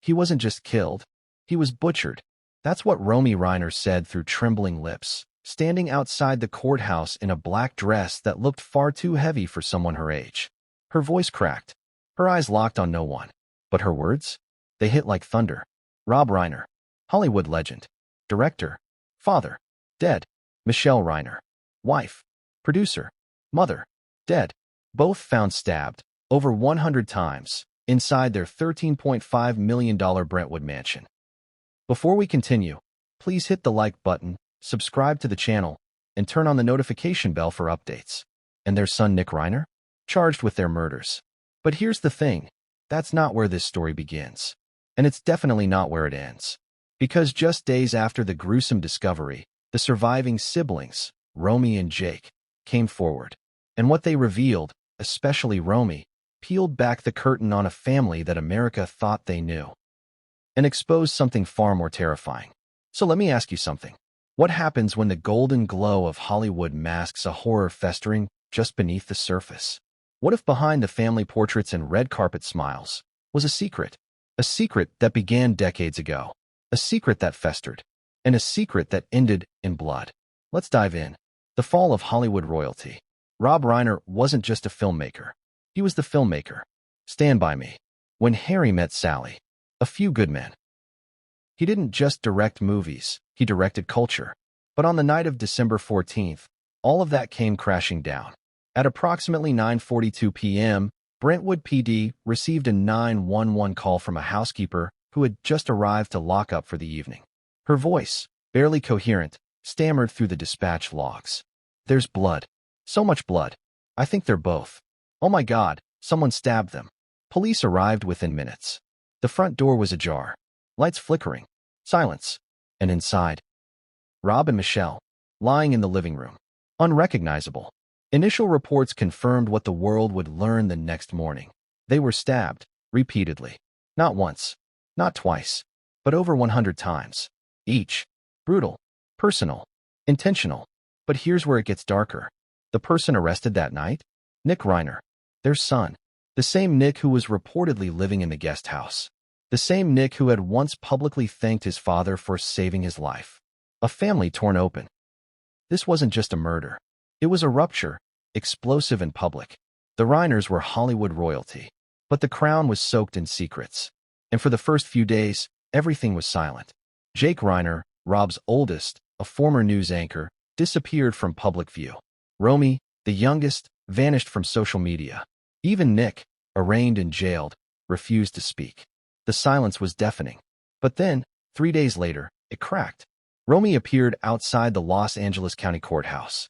He wasn't just killed. He was butchered. That's what Rob Reiner said through trembling lips, standing outside the courthouse in a black dress that looked far too heavy for someone her age. Her voice cracked. Her eyes locked on no one. But her words? They hit like thunder. Rob Reiner, Hollywood legend, director, father, dead. Michelle Reiner, wife, producer, mother, dead. Both found stabbed, over 100 times, inside their $13.5 million Brentwood mansion. Before we continue, please hit the like button, subscribe to the channel, and turn on the notification bell for updates. And their son Nick Reiner? Charged with their murders. But here's the thing, that's not where this story begins. And it's definitely not where it ends. Because just days after the gruesome discovery, the surviving siblings, Romy and Jake, came forward. And what they revealed, especially Romy, peeled back the curtain on a family that America thought they knew. And exposed something far more terrifying. So let me ask you something. What happens when the golden glow of Hollywood masks a horror festering just beneath the surface? What if behind the family portraits and red carpet smiles was a secret? A secret that began decades ago. A secret that festered. And a secret that ended in blood. Let's dive in. The fall of Hollywood royalty. Rob Reiner wasn't just a filmmaker. He was the filmmaker. Stand By Me. When Harry Met Sally. A Few Good Men. He didn't just direct movies, he directed culture. But on the night of December 14th, all of that came crashing down. At approximately 9:42 p.m., Brentwood PD received a 911 call from a housekeeper who had just arrived to lock up for the evening. Her voice, barely coherent, stammered through the dispatch logs. There's blood. So much blood. I think they're both. Oh my God, someone stabbed them. Police arrived within minutes. The front door was ajar. Lights flickering. Silence. And inside, Rob and Michelle, lying in the living room. Unrecognizable. Initial reports confirmed what the world would learn the next morning. They were stabbed, repeatedly. Not once, not twice, but over 100 times. Each. Brutal. Personal. Intentional. But here's where it gets darker. The person arrested that night? Nick Reiner. Their son. The same Nick who was reportedly living in the guest house. The same Nick who had once publicly thanked his father for saving his life. A family torn open. This wasn't just a murder. It was a rupture, explosive and public. The Reiners were Hollywood royalty. But the crown was soaked in secrets. And for the first few days, everything was silent. Jake Reiner, Rob's oldest, a former news anchor, disappeared from public view. Romy, the youngest, vanished from social media. Even Nick, arraigned and jailed, refused to speak. The silence was deafening. But then, 3 days later, it cracked. Romy appeared outside the Los Angeles County Courthouse.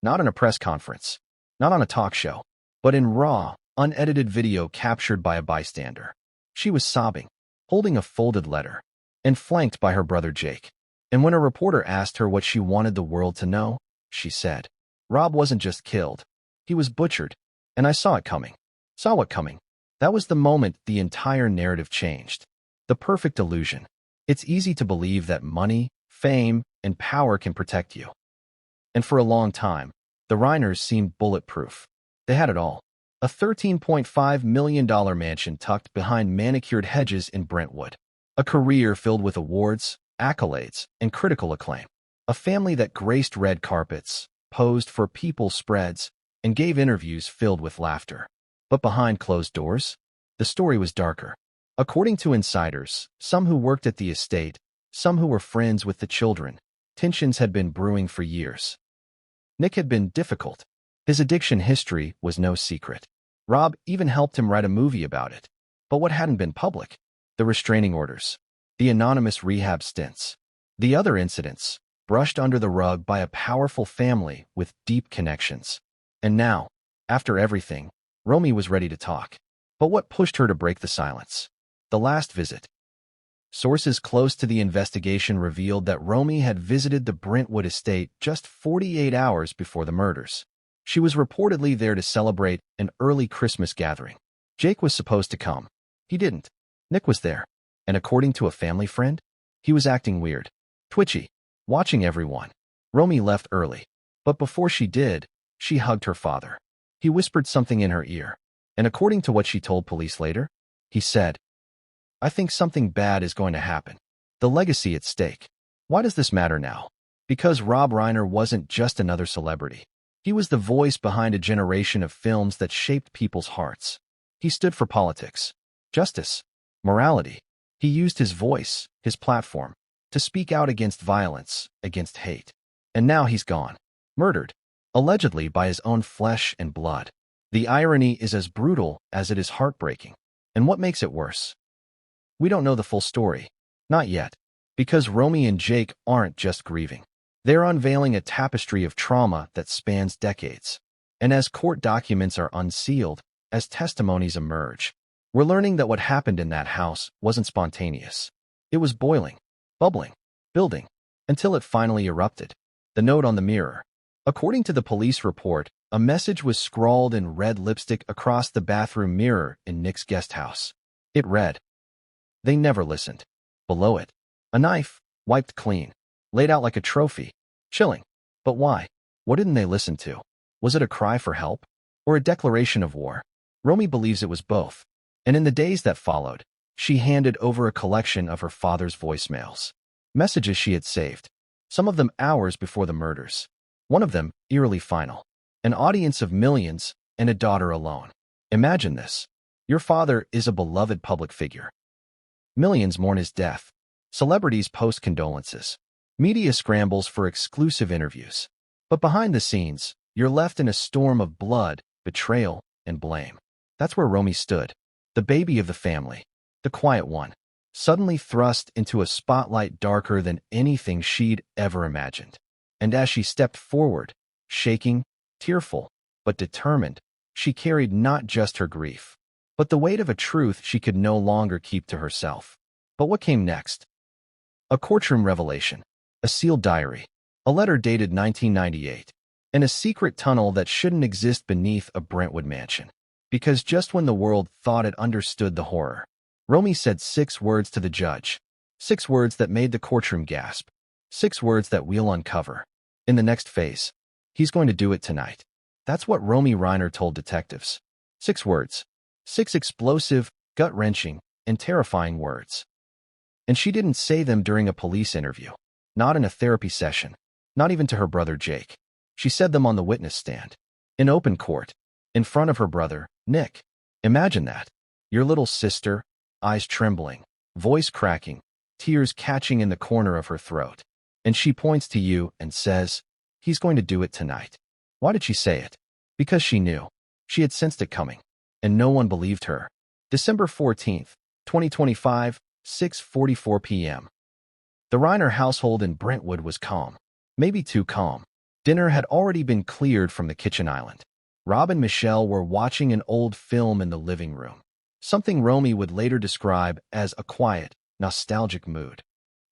Not in a press conference, not on a talk show, but in raw, unedited video captured by a bystander. She was sobbing, holding a folded letter, and flanked by her brother Jake. And when a reporter asked her what she wanted the world to know, she said, Rob wasn't just killed. He was butchered. And I saw it coming. Saw it coming. That was the moment the entire narrative changed. The perfect illusion. It's easy to believe that money, fame, and power can protect you. And for a long time, the Reiners seemed bulletproof. They had it all. A $13.5 million mansion tucked behind manicured hedges in Brentwood. A career filled with awards, accolades, and critical acclaim. A family that graced red carpets, posed for People spreads, and gave interviews filled with laughter. But behind closed doors, the story was darker. According to insiders, some who worked at the estate, some who were friends with the children, tensions had been brewing for years. Nick had been difficult. His addiction history was no secret. Rob even helped him write a movie about it. But what hadn't been public? The restraining orders, the anonymous rehab stints, the other incidents, brushed under the rug by a powerful family with deep connections. And now, after everything, Romy was ready to talk. But what pushed her to break the silence? The last visit. Sources close to the investigation revealed that Romy had visited the Brentwood estate just 48 hours before the murders. She was reportedly there to celebrate an early Christmas gathering. Jake was supposed to come. He didn't. Nick was there. And according to a family friend, he was acting weird, twitchy, watching everyone. Romy left early. But before she did, she hugged her father. He whispered something in her ear. And according to what she told police later, he said, I think something bad is going to happen. The legacy at stake. Why does this matter now? Because Rob Reiner wasn't just another celebrity. He was the voice behind a generation of films that shaped people's hearts. He stood for politics, justice, morality. He used his voice, his platform, to speak out against violence, against hate. And now he's gone. Murdered. Allegedly by his own flesh and blood. The irony is as brutal as it is heartbreaking. And what makes it worse? We don't know the full story. Not yet. Because Romy and Jake aren't just grieving. They're unveiling a tapestry of trauma that spans decades. And as court documents are unsealed, as testimonies emerge, we're learning that what happened in that house wasn't spontaneous. It was boiling, bubbling, building, until it finally erupted. The note on the mirror. According to the police report, a message was scrawled in red lipstick across the bathroom mirror in Nick's guest house. It read, "They never listened." Below it, a knife, wiped clean, laid out like a trophy. Chilling. But why? What didn't they listen to? Was it a cry for help? Or a declaration of war? Romy believes it was both. And in the days that followed, she handed over a collection of her father's voicemails. Messages she had saved. Some of them hours before the murders. One of them, eerily final. An audience of millions and a daughter alone. Imagine this. Your father is a beloved public figure. Millions mourn his death. Celebrities post condolences. Media scrambles for exclusive interviews. But behind the scenes, you're left in a storm of blood, betrayal, and blame. That's where Romy stood. The baby of the family. The quiet one. Suddenly thrust into a spotlight darker than anything she'd ever imagined. And as she stepped forward, shaking, tearful, but determined, she carried not just her grief, but the weight of a truth she could no longer keep to herself. But what came next? A courtroom revelation. A sealed diary. A letter dated 1998. And a secret tunnel that shouldn't exist beneath a Brentwood mansion. Because just when the world thought it understood the horror, Romy said 6 words to the judge. 6 words that made the courtroom gasp. 6 words that we'll uncover. In the next phase. He's going to do it tonight. That's what Romy Reiner told detectives. 6 words. 6 explosive, gut-wrenching, and terrifying words. And she didn't say them during a police interview. Not in a therapy session. Not even to her brother Jake. She said them on the witness stand. In open court. In front of her brother, Nick. Imagine that. Your little sister, eyes trembling, voice cracking, tears catching in the corner of her throat. And she points to you and says, "He's going to do it tonight." Why did she say it? Because she knew. She had sensed it coming. And no one believed her. December 14th, 2025, 6:44 p.m. The Reiner household in Brentwood was calm. Maybe too calm. Dinner had already been cleared from the kitchen island. Rob and Michelle were watching an old film in the living room. Something Romy would later describe as a quiet, nostalgic mood.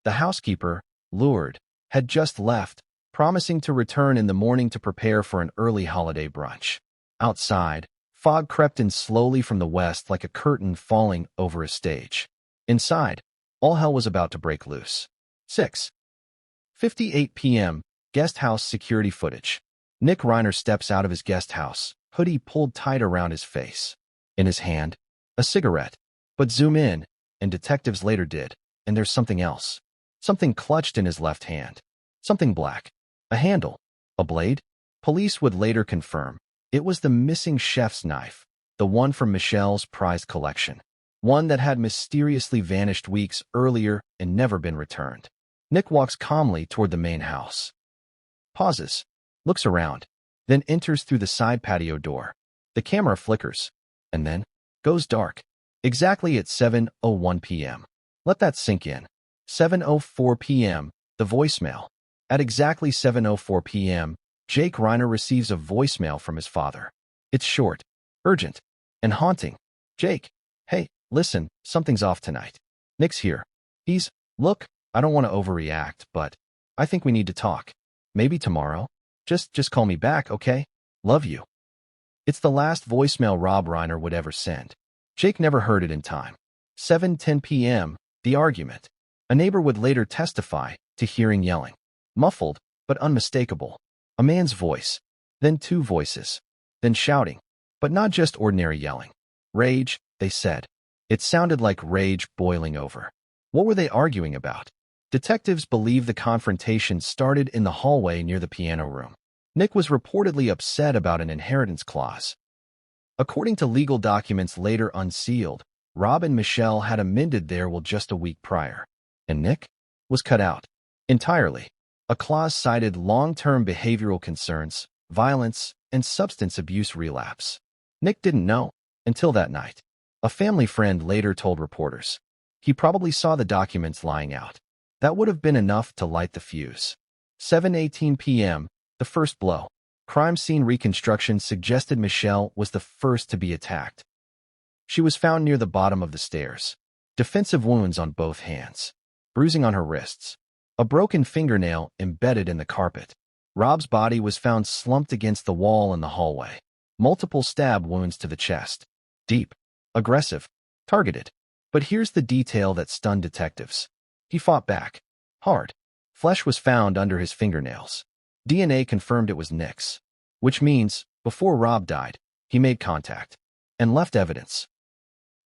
The housekeeper, lured, had just left, promising to return in the morning to prepare for an early holiday brunch. Outside, fog crept in slowly from the west like a curtain falling over a stage. Inside, all hell was about to break loose. 6:58 p.m. Guest house security footage. Nick Reiner steps out of his guest house, hoodie pulled tight around his face. In his hand, a cigarette. But zoom in, and detectives later did, and there's something else. Something clutched in his left hand. Something black. A handle. A blade? Police would later confirm. It was the missing chef's knife, the one from Michelle's prized collection. One that had mysteriously vanished weeks earlier and never been returned. Nick walks calmly toward the main house. Pauses. Looks around. Then enters through the side patio door. The camera flickers. And then goes dark. Exactly at 7:01 p.m. Let that sink in. 7:04 p.m. The voicemail. At exactly 7:04 p.m., Jake Reiner receives a voicemail from his father. It's short, urgent, and haunting. "Jake, hey, listen, something's off tonight. Nick's here. Look, I don't want to overreact, but I think we need to talk. Maybe tomorrow? Just call me back, okay? Love you." It's the last voicemail Rob Reiner would ever send. Jake never heard it in time. 7:10 p.m., the argument. A neighbor would later testify to hearing yelling. Muffled, but unmistakable. A man's voice. Then 2 voices. Then shouting. But not just ordinary yelling. Rage, they said. It sounded like rage boiling over. What were they arguing about? Detectives believe the confrontation started in the hallway near the piano room. Nick was reportedly upset about an inheritance clause. According to legal documents later unsealed, Rob and Michelle had amended their will just a week prior, and Nick was cut out entirely. A clause cited long-term behavioral concerns, violence, and substance abuse relapse. Nick didn't know until that night. A family friend later told reporters. He probably saw the documents lying out. That would have been enough to light the fuse. 7:18 p.m., the first blow. Crime scene reconstruction suggested Michelle was the first to be attacked. She was found near the bottom of the stairs. Defensive wounds on both hands. Bruising on her wrists. A broken fingernail embedded in the carpet. Rob's body was found slumped against the wall in the hallway. Multiple stab wounds to the chest. Deep. Aggressive. Targeted. But here's the detail that stunned detectives. He fought back. Hard. Flesh was found under his fingernails. DNA confirmed it was Nick's. Which means, before Rob died, he made contact. And left evidence.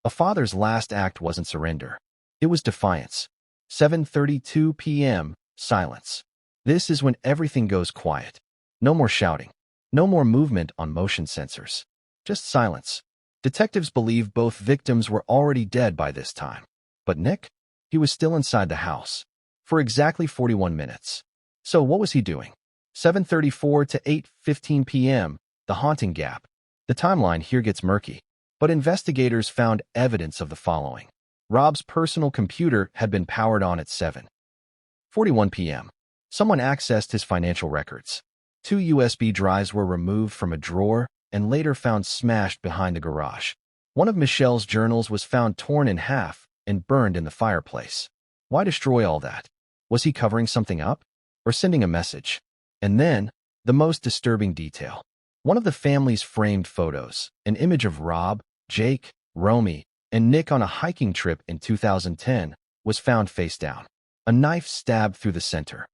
A father's last act wasn't surrender. It was defiance. 7:32 p.m., silence. This is when everything goes quiet. No more shouting. No more movement on motion sensors. Just silence. Detectives believe both victims were already dead by this time. But Nick? He was still inside the house. For exactly 41 minutes. So what was he doing? 7:34 to 8:15 p.m., the haunting gap. The timeline here gets murky. But investigators found evidence of the following. Rob's personal computer had been powered on at 7:41 p.m. Someone accessed his financial records. 2 USB drives were removed from a drawer and later found smashed behind the garage. One of Michelle's journals was found torn in half and burned in the fireplace. Why destroy all that? Was he covering something up? Or sending a message? And then, the most disturbing detail. One of the family's framed photos, an image of Rob, Jake, Romy, and Nick on a hiking trip in 2010, was found face down. A knife stabbed through the center.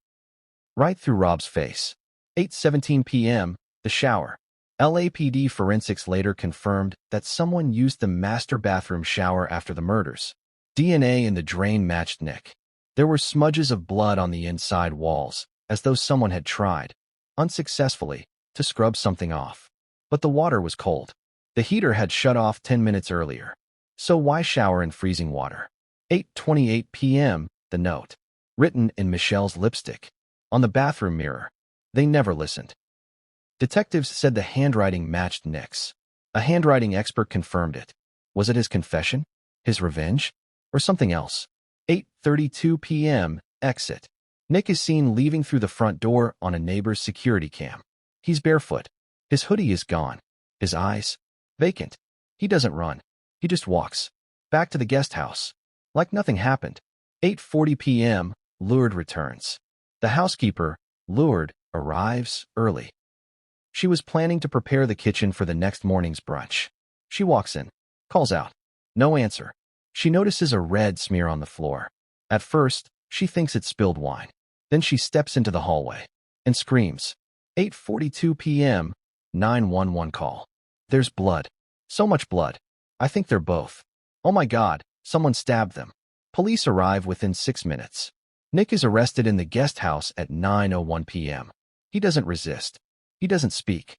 Right through Rob's face. 8:17 p.m., the shower. LAPD forensics later confirmed that someone used the master bathroom shower after the murders. DNA in the drain matched Nick. There were smudges of blood on the inside walls, as though someone had tried, unsuccessfully, to scrub something off. But the water was cold. The heater had shut off 10 minutes earlier. So why shower in freezing water? 8:28 p.m., the note. Written in Michelle's lipstick. On the bathroom mirror. They never listened. Detectives said the handwriting matched Nick's. A handwriting expert confirmed it. Was it his confession? His revenge? Or something else? 8:32 p.m., exit. Nick is seen leaving through the front door on a neighbor's security cam. He's barefoot. His hoodie is gone. His eyes? Vacant. He doesn't run. He just walks. Back to the guest house. Like nothing happened. 8:40 p.m., Lourdes returns. The housekeeper, Lourdes, arrives early. She was planning to prepare the kitchen for the next morning's brunch. She walks in. Calls out. No answer. She notices a red smear on the floor. At first, she thinks it's spilled wine. Then she steps into the hallway and screams. 8:42 p.m., 911 call. There's blood. So much blood. I think they're both. Oh my God, someone stabbed them. Police arrive within 6 minutes. Nick is arrested in the guest house at 9:01 p.m. He doesn't resist. He doesn't speak.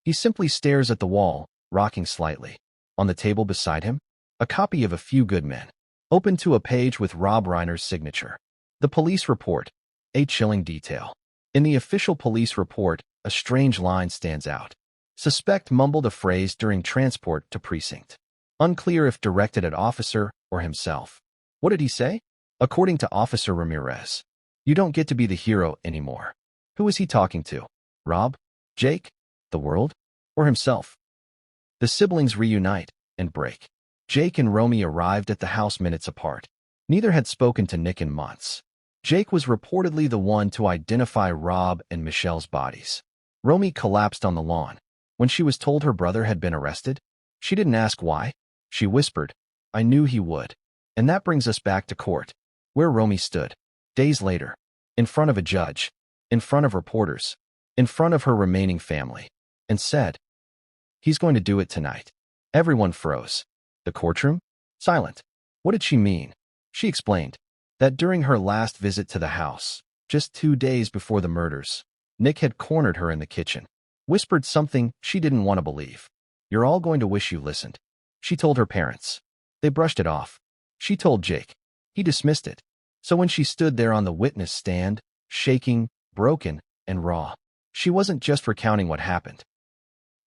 He simply stares at the wall, rocking slightly. On the table beside him, a copy of A Few Good Men, open to a page with Rob Reiner's signature. The police report. A chilling detail. In the official police report, a strange line stands out. Suspect mumbled a phrase during transport to precinct. Unclear if directed at officer or himself. What did he say? According to Officer Ramirez, you don't get to be the hero anymore. Who is he talking to? Rob? Jake? The world? Or himself? The siblings reunite and break. Jake and Romy arrived at the house minutes apart. Neither had spoken to Nick in months. Jake was reportedly the one to identify Rob and Michelle's bodies. Romy collapsed on the lawn. When she was told her brother had been arrested, she didn't ask why. She whispered, I knew he would. And that brings us back to court, where Romy stood, days later, in front of a judge, in front of reporters, in front of her remaining family, and said, he's going to do it tonight. Everyone froze. The courtroom? silent. What did she mean? She explained that during her last visit to the house, just 2 days before the murders, Nick had cornered her in the kitchen, whispered something she didn't want to believe. "You're all going to wish you listened," she told her parents. They brushed it off. She told Jake. He dismissed it. So when she stood there on the witness stand, shaking, broken, and raw, she wasn't just recounting what happened.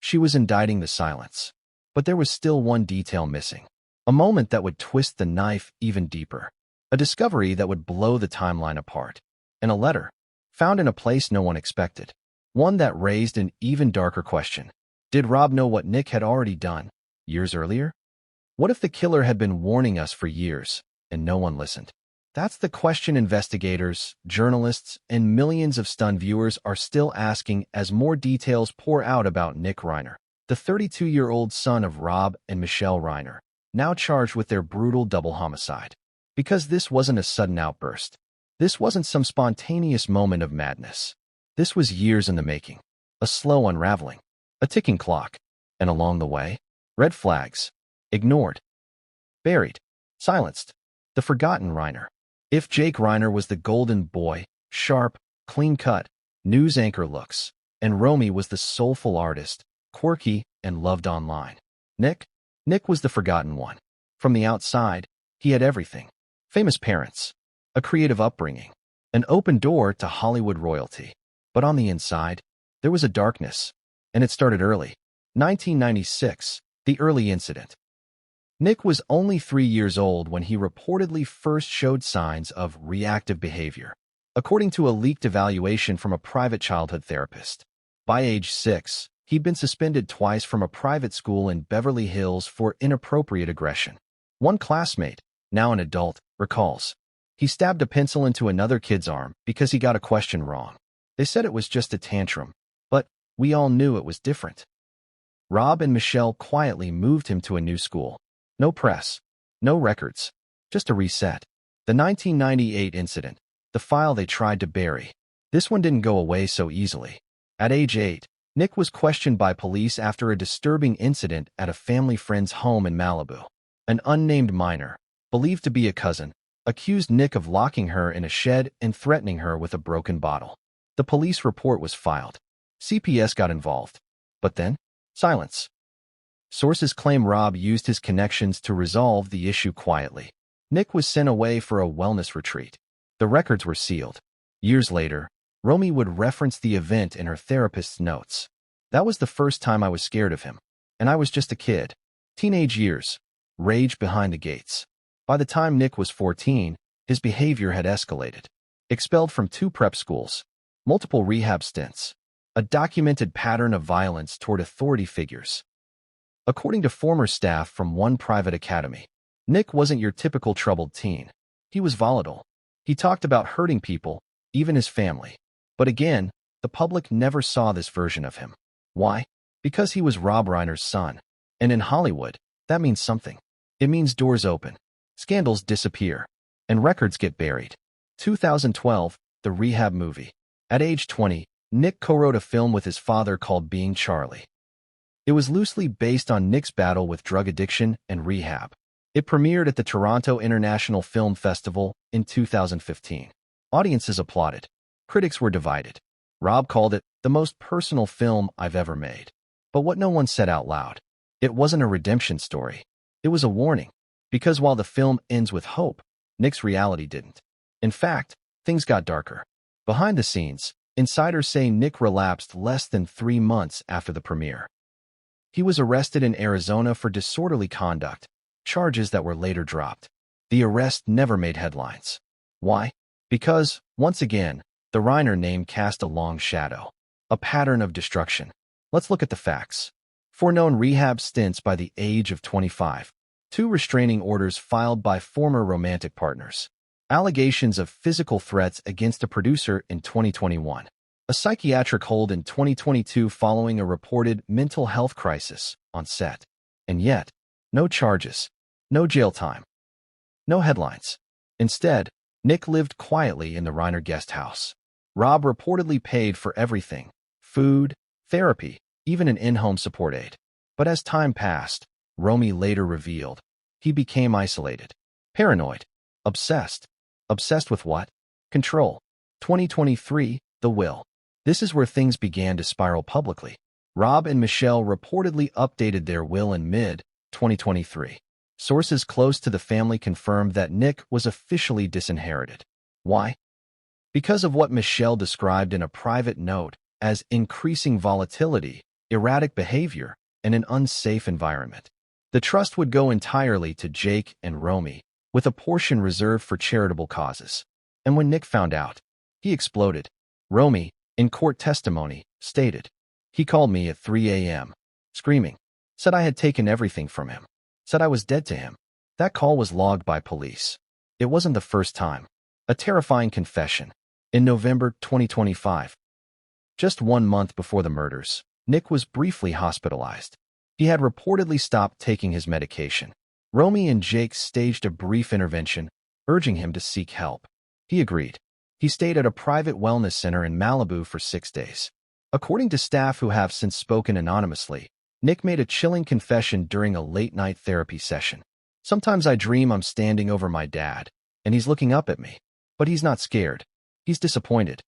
She was indicting the silence. But there was still one detail missing. A moment that would twist the knife even deeper. A discovery that would blow the timeline apart. And a letter, found in a place no one expected. One that raised an even darker question. Did Rob know what Nick had already done, years earlier? What if the killer had been warning us for years, and no one listened? That's the question investigators, journalists, and millions of stunned viewers are still asking as more details pour out about Nick Reiner, the 32-year-old son of Rob and Michelle Reiner, now charged with their brutal double homicide. Because this wasn't a sudden outburst. This wasn't some spontaneous moment of madness. This was years in the making, a slow unraveling, a ticking clock, and along the way, red flags, ignored, buried, silenced, the forgotten Reiner. If Jake Reiner was the golden boy, sharp, clean-cut, news anchor looks, and Romy was the soulful artist, quirky and loved online, Nick was the forgotten one. From the outside, he had everything. Famous parents, a creative upbringing, an open door to Hollywood royalty. But on the inside, there was a darkness, and it started early. 1996, the early incident. Nick was only 3 years old when he reportedly first showed signs of reactive behavior, according to a leaked evaluation from a private childhood therapist. By age 6, he'd been suspended twice from a private school in Beverly Hills for inappropriate aggression. One classmate, now an adult, recalls. He stabbed a pencil into another kid's arm because he got a question wrong. They said it was just a tantrum, but we all knew it was different. Rob and Michelle quietly moved him to a new school. No press, no records, just a reset. The 1998 incident, the file they tried to bury. This one didn't go away so easily. At age 8, Nick was questioned by police after a disturbing incident at a family friend's home in Malibu. An unnamed minor, believed to be a cousin, accused Nick of locking her in a shed and threatening her with a broken bottle. The police report was filed. CPS got involved. But then, silence. Sources claim Rob used his connections to resolve the issue quietly. Nick was sent away for a wellness retreat. The records were sealed. Years later, Romy would reference the event in her therapist's notes. "That was the first time I was scared of him. And I was just a kid." Teenage years. Rage behind the gates. By the time Nick was 14, his behavior had escalated. Expelled from 2 prep schools. Multiple rehab stints. A documented pattern of violence toward authority figures. According to former staff from one private academy, Nick wasn't your typical troubled teen. He was volatile. He talked about hurting people, even his family. But again, the public never saw this version of him. Why? Because he was Rob Reiner's son. And in Hollywood, that means something. It means doors open, scandals disappear, and records get buried. 2012, the Rehab movie. At age 20, Nick co-wrote a film with his father called Being Charlie. It was loosely based on Nick's battle with drug addiction and rehab. It premiered at the Toronto International Film Festival in 2015. Audiences applauded. Critics were divided. Rob called it the most personal film I've ever made. But what no one said out loud, it wasn't a redemption story. It was a warning. Because while the film ends with hope, Nick's reality didn't. In fact, things got darker. Behind the scenes, insiders say Nick relapsed less than 3 months after the premiere. He was arrested in Arizona for disorderly conduct, charges that were later dropped. The arrest never made headlines. Why? Because, once again, the Reiner name cast a long shadow, a pattern of destruction. Let's look at the facts. 4 known rehab stints by the age of 25. 2 restraining orders filed by former romantic partners. Allegations of physical threats against a producer in 2021. A psychiatric hold in 2022 following a reported mental health crisis on set. And yet, no charges, no jail time, no headlines. Instead, Nick lived quietly in the Reiner guest house. Rob reportedly paid for everything: food, therapy, even an in-home support aide. But as time passed, Romy later revealed He became isolated, paranoid, obsessed. Obsessed with what? Control. 2023, The Will. This is where things began to spiral publicly. Rob and Michelle reportedly updated their will in mid-2023. Sources close to the family confirmed that Nick was officially disinherited. Why? Because of what Michelle described in a private note as increasing volatility, erratic behavior, and an unsafe environment. The trust would go entirely to Jake and Romy, with a portion reserved for charitable causes. And when Nick found out, he exploded. Romy, in court testimony, stated, "He called me at 3 a.m., screaming, said I had taken everything from him, said I was dead to him." That call was logged by police. It wasn't the first time. A terrifying confession. In November 2025, just 1 month before the murders, Nick was briefly hospitalized. He had reportedly stopped taking his medication. Romy and Jake staged a brief intervention, urging him to seek help. He agreed. He stayed at a private wellness center in Malibu for 6 days. According to staff who have since spoken anonymously, Nick made a chilling confession during a late-night therapy session. "Sometimes I dream I'm standing over my dad, and he's looking up at me. But he's not scared. He's disappointed.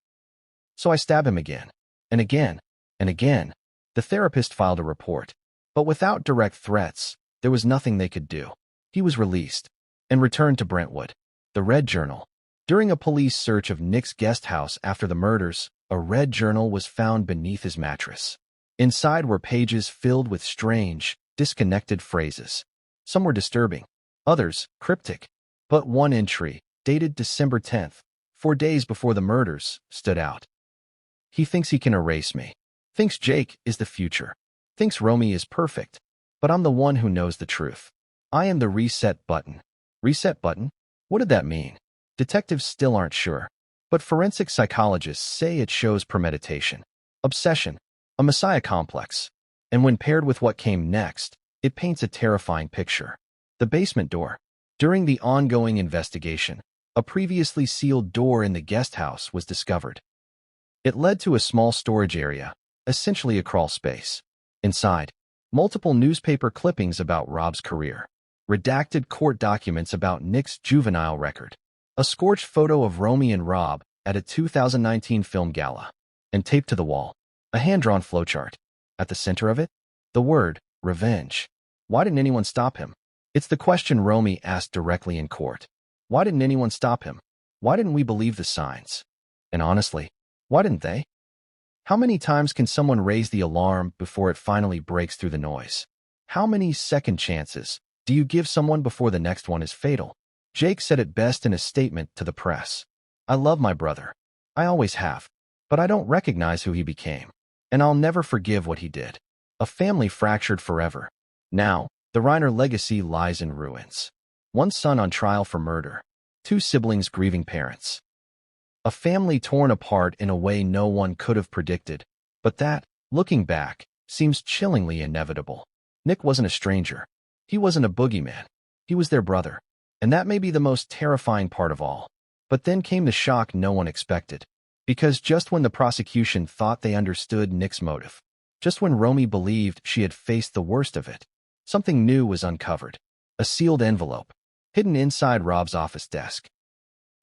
So I stab him again, and again, and again." The therapist filed a report. But without direct threats, there was nothing they could do. He was released and returned to Brentwood. The Red Journal. During a police search of Nick's guest house after the murders, a red journal was found beneath his mattress. Inside were pages filled with strange, disconnected phrases. Some were disturbing, others cryptic. But one entry, dated December 10th, 4 days before the murders, stood out. "He thinks he can erase me. Thinks Jake is the future. Thinks Romy is perfect. But I'm the one who knows the truth. I am the reset button." Reset button? What did that mean? Detectives still aren't sure. But forensic psychologists say it shows premeditation, obsession, a messiah complex. And when paired with what came next, it paints a terrifying picture. The basement door. During the ongoing investigation, a previously sealed door in the guest house was discovered. It led to a small storage area, essentially a crawl space. Inside, multiple newspaper clippings about Rob's career, redacted court documents about Nick's juvenile record, a scorched photo of Romy and Rob at a 2019 film gala, and taped to the wall, a hand-drawn flowchart. At the center of it, the word, revenge. Why didn't anyone stop him? It's the question Romy asked directly in court. Why didn't anyone stop him? Why didn't we believe the signs? And honestly, why didn't they? How many times can someone raise the alarm before it finally breaks through the noise? How many second chances do you give someone before the next one is fatal? Jake said it best in a statement to the press. "I love my brother. I always have. But I don't recognize who he became. And I'll never forgive what he did. A family fractured forever. Now, the Reiner legacy lies in ruins. One son on trial for murder. 2 siblings grieving parents. A family torn apart in a way no one could have predicted. But that, looking back, seems chillingly inevitable. Nick wasn't a stranger. He wasn't a boogeyman. He was their brother. And that may be the most terrifying part of all. But then came the shock no one expected. Because just when the prosecution thought they understood Nick's motive, just when Romy believed she had faced the worst of it, something new was uncovered. A sealed envelope, hidden inside Rob's office desk.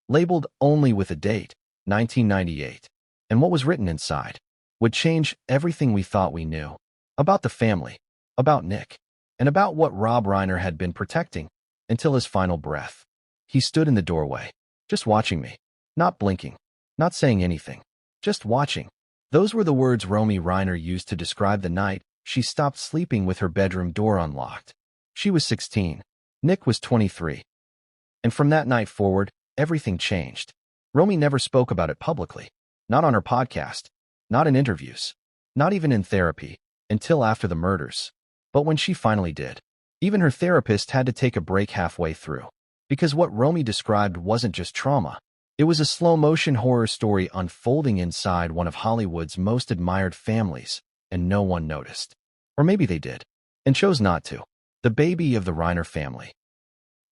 Labeled only with a date, 1998. And what was written inside would change everything we thought we knew. About the family, about Nick, and about what Rob Reiner had been protecting until his final breath. He stood in the doorway, just watching me, not blinking, not saying anything, just watching. Those were the words Romy Reiner used to describe the night she stopped sleeping with her bedroom door unlocked. She was 16. Nick was 23. And from that night forward, everything changed. Romy never spoke about it publicly. Not on her podcast. Not in interviews. Not even in therapy. Until after the murders. But when she finally did, even her therapist had to take a break halfway through. Because what Romy described wasn't just trauma. It was a slow-motion horror story unfolding inside one of Hollywood's most admired families, and no one noticed. Or maybe they did, and chose not to. The baby of the Reiner family.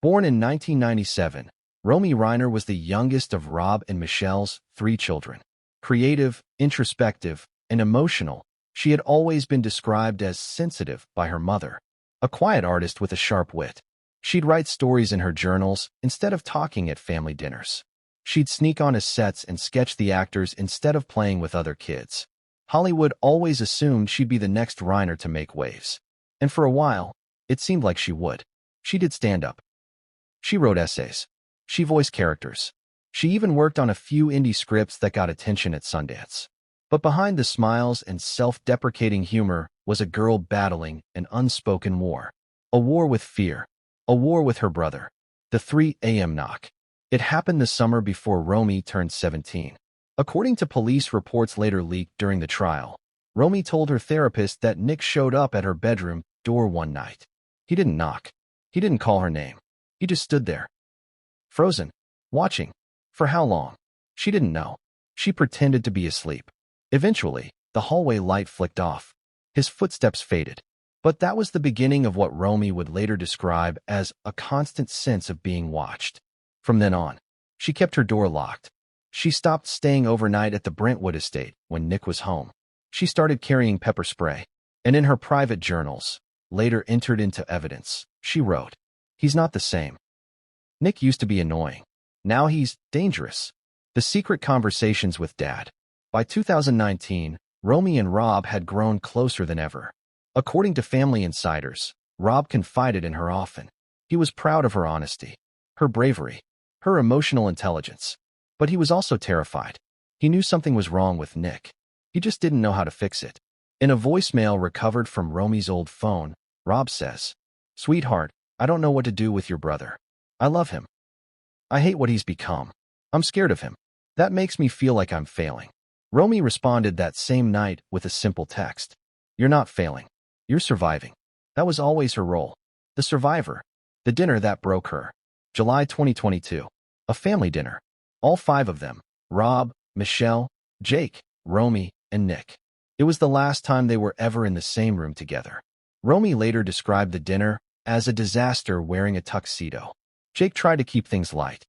Born in 1997, Romy Reiner was the youngest of Rob and Michelle's 3 children. Creative, introspective, and emotional, she had always been described as sensitive by her mother. A quiet artist with a sharp wit. She'd write stories in her journals instead of talking at family dinners. She'd sneak onto sets and sketch the actors instead of playing with other kids. Hollywood always assumed she'd be the next Reiner to make waves. And for a while, it seemed like she would. She did stand-up. She wrote essays. She voiced characters. She even worked on a few indie scripts that got attention at Sundance. But behind the smiles and self-deprecating humor was a girl battling an unspoken war. A war with fear. A war with her brother. The 3 a.m. knock. It happened the summer before Romy turned 17. According to police reports later leaked during the trial, Romy told her therapist that Nick showed up at her bedroom door one night. He didn't knock. He didn't call her name. He just stood there. Frozen. Watching. For how long? She didn't know. She pretended to be asleep. Eventually, the hallway light flicked off. His footsteps faded. But that was the beginning of what Romy would later describe as a constant sense of being watched. From then on, she kept her door locked. She stopped staying overnight at the Brentwood estate when Nick was home. She started carrying pepper spray. And in her private journals, later entered into evidence, she wrote, "He's not the same. Nick used to be annoying. Now he's dangerous." The secret conversations with Dad. By 2019, Romy and Rob had grown closer than ever. According to family insiders, Rob confided in her often. He was proud of her honesty, her bravery, her emotional intelligence. But he was also terrified. He knew something was wrong with Nick. He just didn't know how to fix it. In a voicemail recovered from Romy's old phone, Rob says, "Sweetheart, I don't know what to do with your brother. I love him. I hate what he's become. I'm scared of him. That makes me feel like I'm failing." Romy responded that same night with a simple text. "You're not failing. You're surviving." That was always her role. The survivor. The dinner that broke her. July 2022. A family dinner. All 5 of them. Rob, Michelle, Jake, Romy, and Nick. It was the last time they were ever in the same room together. Romy later described the dinner as a disaster wearing a tuxedo. Jake tried to keep things light.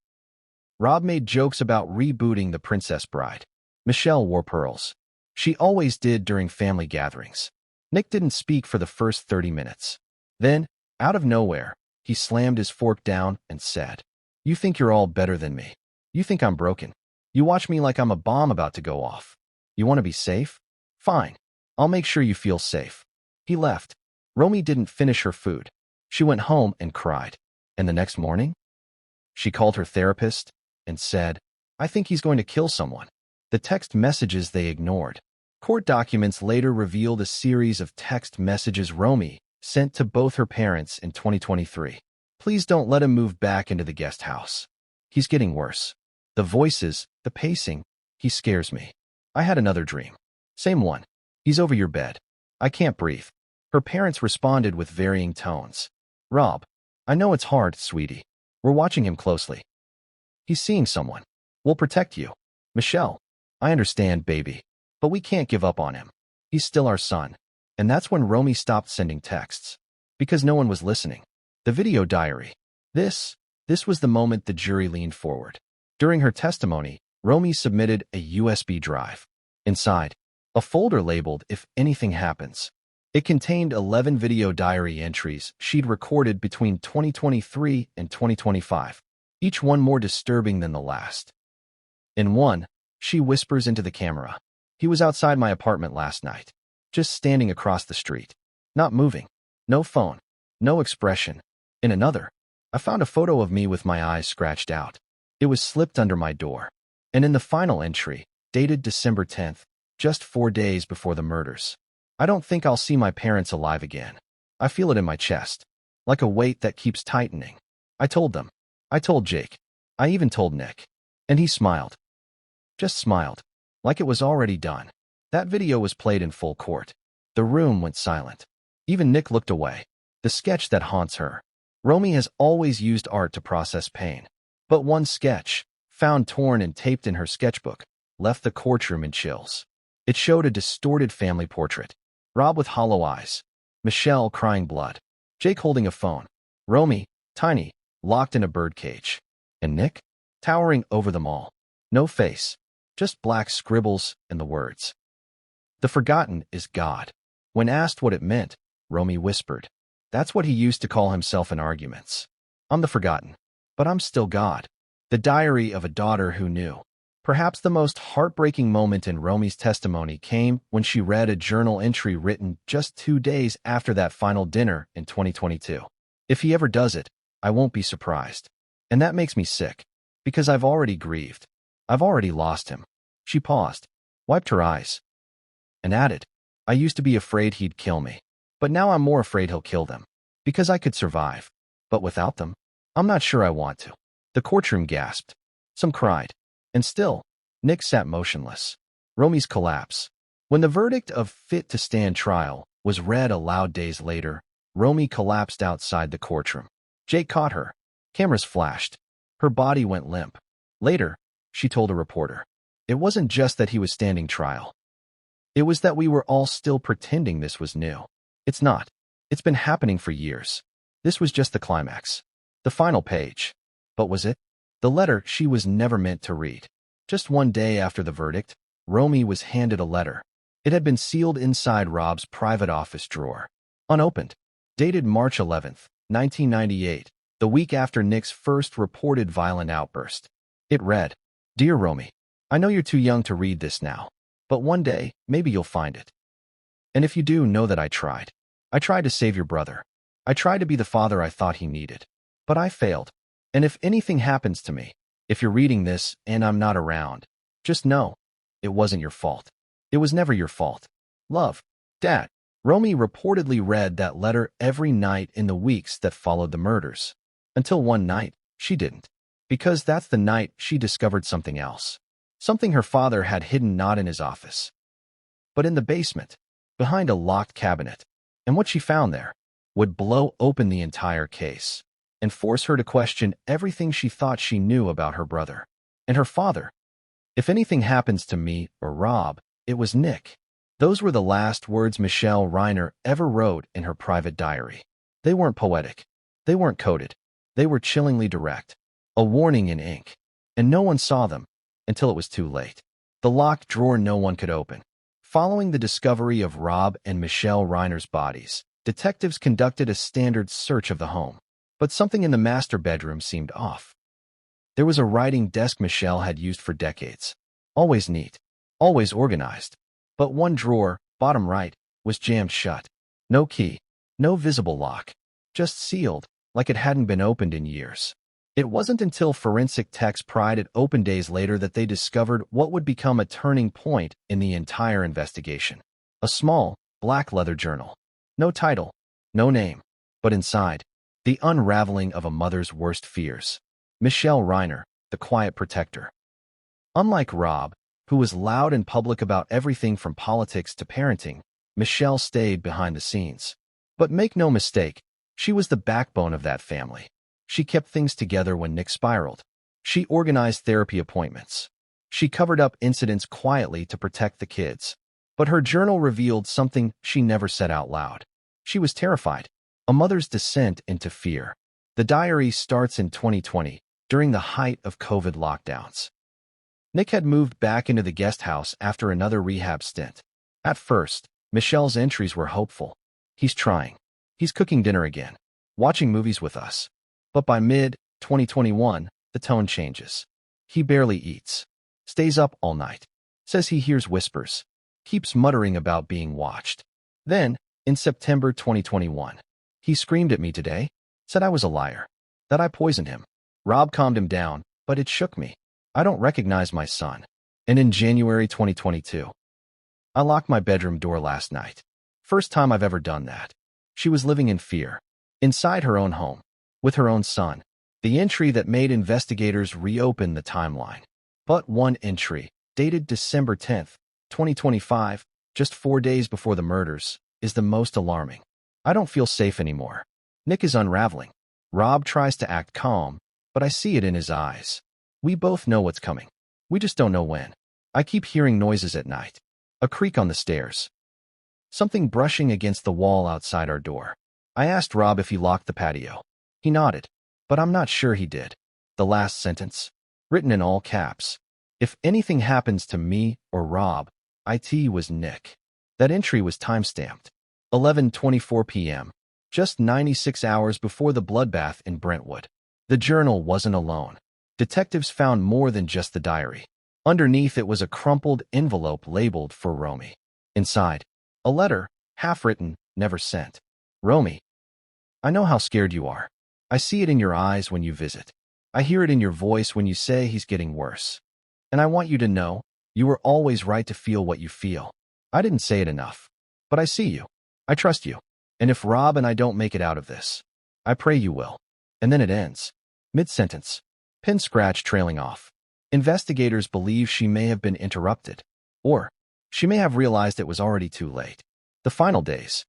Rob made jokes about rebooting The Princess Bride. Michelle wore pearls. She always did during family gatherings. Nick didn't speak for the first 30 minutes. Then, out of nowhere, he slammed his fork down and said, "You think you're all better than me. You think I'm broken. You watch me like I'm a bomb about to go off. You want to be safe? Fine. I'll make sure you feel safe." He left. Romy didn't finish her food. She went home and cried. And the next morning, she called her therapist and said, "I think he's going to kill someone." The text messages they ignored. Court documents later revealed a series of text messages Romy sent to both her parents in 2023. "Please don't let him move back into the guest house. He's getting worse. The voices, the pacing, he scares me. I had another dream. Same one. He's over your bed. I can't breathe." Her parents responded with varying tones. "Rob, I know it's hard, sweetie. We're watching him closely. He's seeing someone. We'll protect you. Michelle, I understand, baby, but we can't give up on him. He's still our son." And that's when Romy stopped sending texts. Because no one was listening. The video diary. This was the moment the jury leaned forward. During her testimony, Romy submitted a USB drive. Inside, a folder labeled "If Anything Happens." It contained 11 video diary entries she'd recorded between 2023 and 2025, each one more disturbing than the last. In one, she whispers into the camera, "He was outside my apartment last night, just standing across the street, not moving, no phone, no expression." In another, "I found a photo of me with my eyes scratched out. It was slipped under my door." And in the final entry, dated December 10th, just 4 days before the murders, "I don't think I'll see my parents alive again. I feel it in my chest, like a weight that keeps tightening. I told them. I told Jake. I even told Nick." And he smiled. Just smiled, like it was already done. That video was played in full court. The room went silent. Even Nick looked away. The sketch that haunts her. Romy has always used art to process pain. But one sketch, found torn and taped in her sketchbook, left the courtroom in chills. It showed a distorted family portrait. Rob with hollow eyes. Michelle crying blood. Jake holding a phone. Romy, tiny, locked in a birdcage. And Nick, towering over them all. No face. Just black scribbles and the words. "The forgotten is God." When asked what it meant, Romy whispered, "That's what he used to call himself in arguments." I'm the forgotten. But I'm still God. The diary of a daughter who knew. Perhaps the most heartbreaking moment in Romy's testimony came when she read a journal entry written just 2 days after that final dinner in 2022. If he ever does it, I won't be surprised. And that makes me sick, because I've already grieved. I've already lost him. She paused, wiped her eyes, and added, I used to be afraid he'd kill me. But now I'm more afraid he'll kill them. Because I could survive. But without them, I'm not sure I want to. The courtroom gasped. Some cried. And still, Nick sat motionless. Romy's collapse. When the verdict of fit to stand trial was read aloud days later, Romy collapsed outside the courtroom. Jake caught her. Cameras flashed. Her body went limp. Later, she told a reporter, it wasn't just that he was standing trial. It was that we were all still pretending this was new. It's not. It's been happening for years. This was just the climax. The final page. But was it? The letter she was never meant to read. Just one day after the verdict, Romy was handed a letter. It had been sealed inside Rob's private office drawer. Unopened. Dated March 11th, 1998, the week after Nick's first reported violent outburst. It read, Dear Romy, I know you're too young to read this now, but one day, maybe you'll find it. And if you do, know that I tried. I tried to save your brother. I tried to be the father I thought he needed. But I failed. And if anything happens to me, if you're reading this and I'm not around, just know, it wasn't your fault. It was never your fault. Love, Dad. Romy reportedly read that letter every night in the weeks that followed the murders. Until one night, she didn't. Because that's the night she discovered something else. Something her father had hidden not in his office, but in the basement, behind a locked cabinet. And what she found there would blow open the entire case and force her to question everything she thought she knew about her brother and her father. If anything happens to me or Rob, it was Nick. Those were the last words Michelle Reiner ever wrote in her private diary. They weren't poetic. They weren't coded. They were chillingly direct. A warning in ink. And no one saw them until it was too late. The locked drawer no one could open. Following the discovery of Rob and Michelle Reiner's bodies, detectives conducted a standard search of the home. But something in the master bedroom seemed off. There was a writing desk Michelle had used for decades. Always neat. Always organized. But one drawer, bottom right, was jammed shut. No key. No visible lock. Just sealed, like it hadn't been opened in years. It wasn't until forensic techs pried it open days later that they discovered what would become a turning point in the entire investigation. A small, black leather journal. No title. No name. But inside, the unraveling of a mother's worst fears. Michelle Reiner, the quiet protector. Unlike Rob, who was loud and public about everything from politics to parenting, Michelle stayed behind the scenes. But make no mistake, she was the backbone of that family. She kept things together when Nick spiraled. She organized therapy appointments. She covered up incidents quietly to protect the kids. But her journal revealed something she never said out loud. She was terrified. A mother's descent into fear. The diary starts in 2020, during the height of COVID lockdowns. Nick had moved back into the guest house after another rehab stint. At first, Michelle's entries were hopeful. He's trying. He's cooking dinner again. Watching movies with us. But by mid-2021, the tone changes. He barely eats. Stays up all night. Says he hears whispers. Keeps muttering about being watched. Then, in September 2021, he screamed at me today. Said I was a liar. That I poisoned him. Rob calmed him down, but it shook me. I don't recognize my son. And in January 2022, I locked my bedroom door last night. First time I've ever done that. She was living in fear. Inside her own home. With her own son. The entry that made investigators reopen the timeline. But one entry, dated December 10th, 2025, just 4 days before the murders, is the most alarming. I don't feel safe anymore. Nick is unraveling. Rob tries to act calm, but I see it in his eyes. We both know what's coming. We just don't know when. I keep hearing noises at night. A creak on the stairs. Something brushing against the wall outside our door. I asked Rob if he locked the patio. He nodded, but I'm not sure he did. The last sentence, written in all caps. If anything happens to me or Rob, it was Nick. That entry was time-stamped. 11:24 p.m., just 96 hours before the bloodbath in Brentwood. The journal wasn't alone. Detectives found more than just the diary. Underneath it was a crumpled envelope labeled for Romy. Inside, a letter, half-written, never sent. Romy, I know how scared you are. I see it in your eyes when you visit. I hear it in your voice when you say he's getting worse. And I want you to know, you were always right to feel what you feel. I didn't say it enough. But I see you. I trust you. And if Rob and I don't make it out of this, I pray you will. And then it ends. Mid-sentence. Pen scratch trailing off. Investigators believe she may have been interrupted. Or, she may have realized it was already too late. The final days.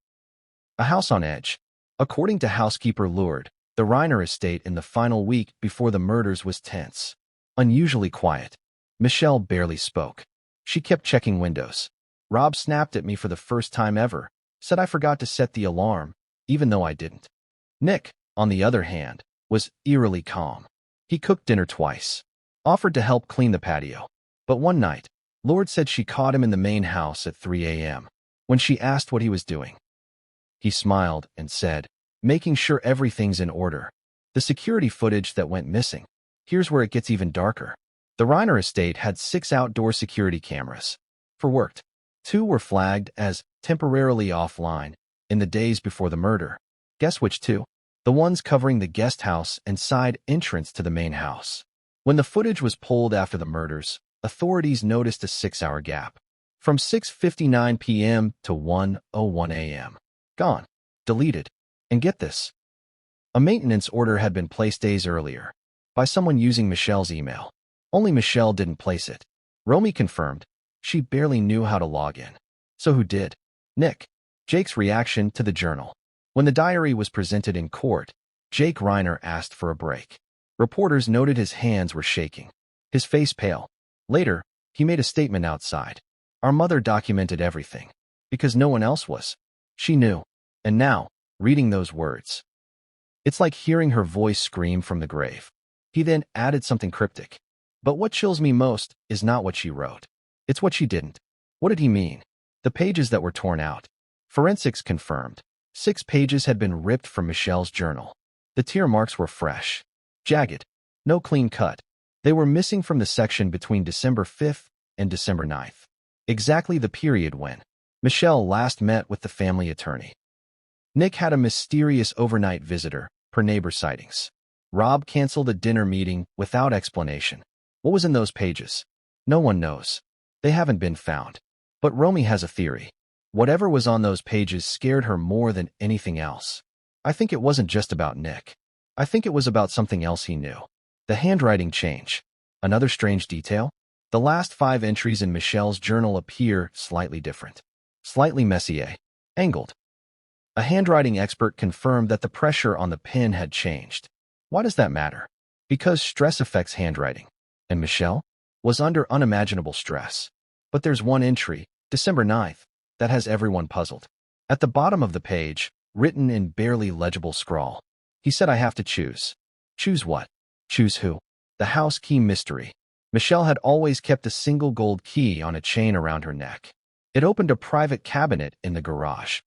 A house on edge. According to housekeeper Lourdes, the Reiner estate in the final week before the murders was tense. Unusually quiet. Michelle barely spoke. She kept checking windows. Rob snapped at me for the first time ever, said I forgot to set the alarm, even though I didn't. Nick, on the other hand, was eerily calm. He cooked dinner twice, offered to help clean the patio. But one night, Lourdes said she caught him in the main house at 3 a.m. When she asked what he was doing, he smiled and said, making sure everything's in order. The security footage that went missing. Here's where it gets even darker. The Reiner estate had 6 outdoor security cameras. For worked. 2 were flagged as temporarily offline in the days before the murder. Guess which 2? The ones covering the guest house and side entrance to the main house. When the footage was pulled after the murders, authorities noticed a 6-hour gap. From 6:59 p.m. to 1:01 a.m. Gone. Deleted. And get this. A maintenance order had been placed days earlier by someone using Michelle's email. Only Michelle didn't place it. Romy confirmed. She barely knew how to log in. So who did? Nick. Jake's reaction to the journal. When the diary was presented in court, Jake Reiner asked for a break. Reporters noted his hands were shaking, his face pale. Later, he made a statement outside. Our mother documented everything, because no one else was. She knew. And now, reading those words, it's like hearing her voice scream from the grave. He then added something cryptic. But what chills me most is not what she wrote. It's what she didn't. What did he mean? The pages that were torn out. Forensics confirmed. 6 pages had been ripped from Michelle's journal. The tear marks were fresh, jagged, no clean cut. They were missing from the section between December 5th and December 9th. Exactly the period when Michelle last met with the family attorney. Nick had a mysterious overnight visitor, per neighbor sightings. Rob canceled a dinner meeting without explanation. What was in those pages? No one knows. They haven't been found. But Romy has a theory. Whatever was on those pages scared her more than anything else. I think it wasn't just about Nick. I think it was about something else he knew. The handwriting change. Another strange detail? The last 5 entries in Michelle's journal appear slightly different. Slightly messier. Angled. A handwriting expert confirmed that the pressure on the pen had changed. Why does that matter? Because stress affects handwriting. And Michelle was under unimaginable stress. But there's one entry, December 9th, that has everyone puzzled. At the bottom of the page, written in barely legible scrawl, he said, I have to choose. Choose what? Choose who? The house key mystery. Michelle had always kept a single gold key on a chain around her neck. It opened a private cabinet in the garage.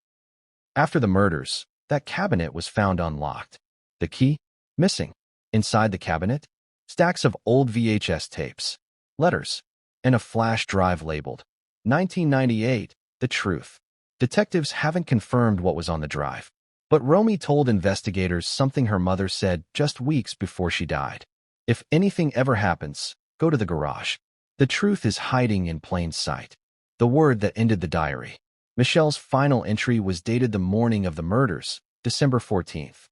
After the murders, that cabinet was found unlocked. The key? Missing. Inside the cabinet? Stacks of old VHS tapes, letters, and a flash drive labeled 1998, The Truth. Detectives haven't confirmed what was on the drive, but Romy told investigators something her mother said just weeks before she died. If anything ever happens, go to the garage. The truth is hiding in plain sight. The word that ended the diary. Michelle's final entry was dated the morning of the murders, December 14th.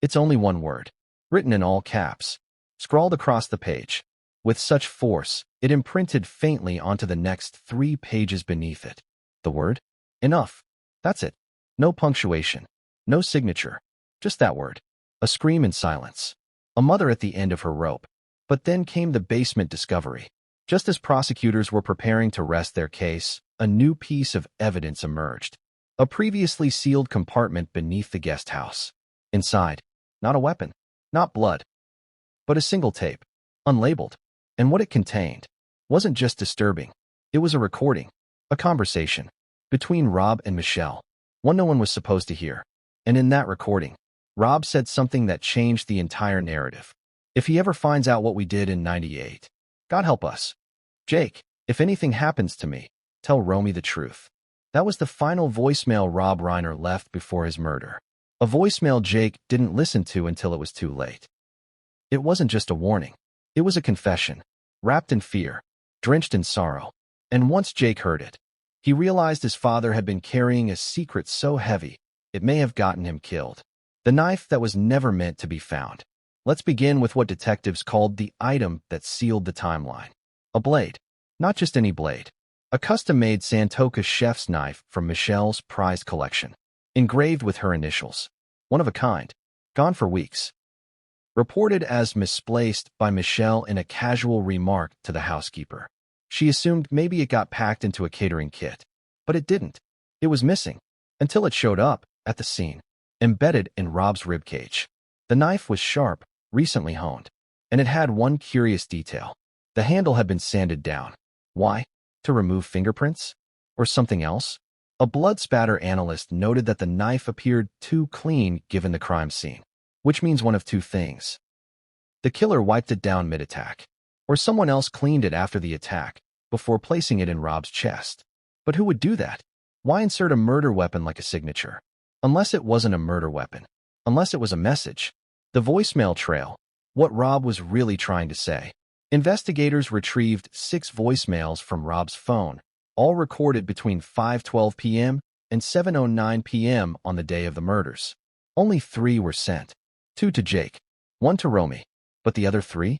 It's only one word, written in all caps, scrawled across the page. With such force, it imprinted faintly onto the next 3 pages beneath it. The word? Enough. That's it. No punctuation. No signature. Just that word. A scream in silence. A mother at the end of her rope. But then came the basement discovery. Just as prosecutors were preparing to rest their case, a new piece of evidence emerged. A previously sealed compartment beneath the guest house. Inside, not a weapon, not blood, but a single tape, unlabeled. And what it contained wasn't just disturbing. It was a recording, a conversation between Rob and Michelle, one no one was supposed to hear. And in that recording, Rob said something that changed the entire narrative. If he ever finds out what we did in '98, God help us. Jake, if anything happens to me, tell Romy the truth. That was the final voicemail Rob Reiner left before his murder. A voicemail Jake didn't listen to until it was too late. It wasn't just a warning. It was a confession, wrapped in fear, drenched in sorrow. And once Jake heard it, he realized his father had been carrying a secret so heavy, it may have gotten him killed. The knife that was never meant to be found. Let's begin with what detectives called the item that sealed the timeline. A blade. Not just any blade. A custom-made Santoka chef's knife from Michelle's prized collection. Engraved with her initials. One of a kind. Gone for weeks. Reported as misplaced by Michelle in a casual remark to the housekeeper. She assumed maybe it got packed into a catering kit. But it didn't. It was missing. Until it showed up at the scene. Embedded in Rob's ribcage. The knife was sharp, recently honed. And it had one curious detail. The handle had been sanded down. Why? To remove fingerprints? Or something else? A blood spatter analyst noted that the knife appeared too clean given the crime scene. Which means one of two things. The killer wiped it down mid-attack. Or someone else cleaned it after the attack, before placing it in Rob's chest. But who would do that? Why insert a murder weapon like a signature? Unless it wasn't a murder weapon. Unless it was a message. The voicemail trail. What Rob was really trying to say. Investigators retrieved 6 voicemails from Rob's phone, all recorded between 5:12 p.m. and 7:09 p.m. on the day of the murders. Only 3 were sent. 2 to Jake, 1 to Romy, but the other 3?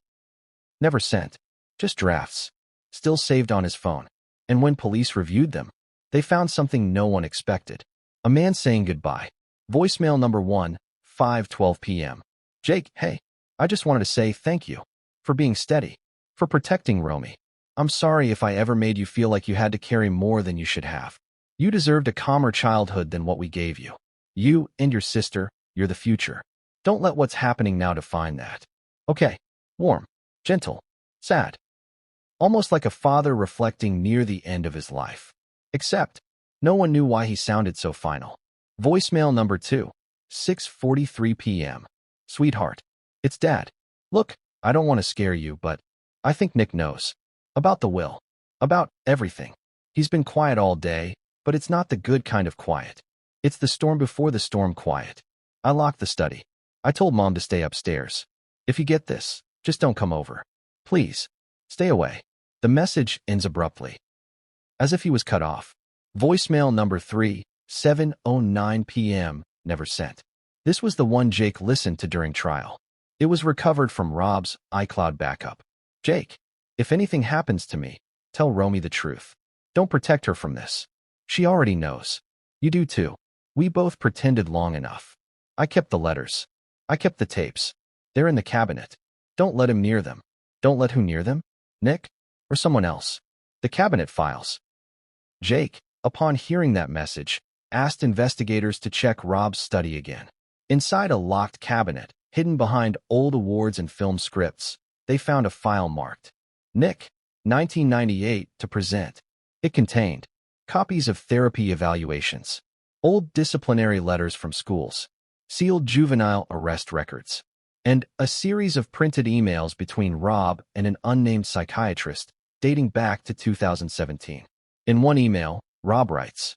Never sent. Just drafts. Still saved on his phone. And when police reviewed them, they found something no one expected. A man saying goodbye. Voicemail number 1, 5:12 p.m. Jake, hey, I just wanted to say thank you. For being steady. For protecting Romy. I'm sorry if I ever made you feel like you had to carry more than you should have. You deserved a calmer childhood than what we gave you. You and your sister, you're the future. Don't let what's happening now define that. Okay. Warm. Gentle. Sad. Almost like a father reflecting near the end of his life. Except, no one knew why he sounded so final. Voicemail number 2, 6:43 p.m. Sweetheart. It's Dad. Look, I don't want to scare you, but I think Nick knows. About the will. About everything. He's been quiet all day, but it's not the good kind of quiet. It's the storm before the storm quiet. I locked the study. I told Mom to stay upstairs. If you get this, just don't come over. Please. Stay away. The message ends abruptly. As if he was cut off. Voicemail number 3, 7:09 p.m. Never sent. This was the one Jake listened to during trial. It was recovered from Rob's iCloud backup. Jake, if anything happens to me, tell Romy the truth. Don't protect her from this. She already knows. You do too. We both pretended long enough. I kept the letters. I kept the tapes. They're in the cabinet. Don't let him near them. Don't let who near them? Nick? Or someone else? The cabinet files. Jake, upon hearing that message, asked investigators to check Rob's study again. Inside a locked cabinet, hidden behind old awards and film scripts, they found a file marked Nick, 1998, to present. It contained copies of therapy evaluations, old disciplinary letters from schools, sealed juvenile arrest records, and a series of printed emails between Rob and an unnamed psychiatrist dating back to 2017. In one email, Rob writes,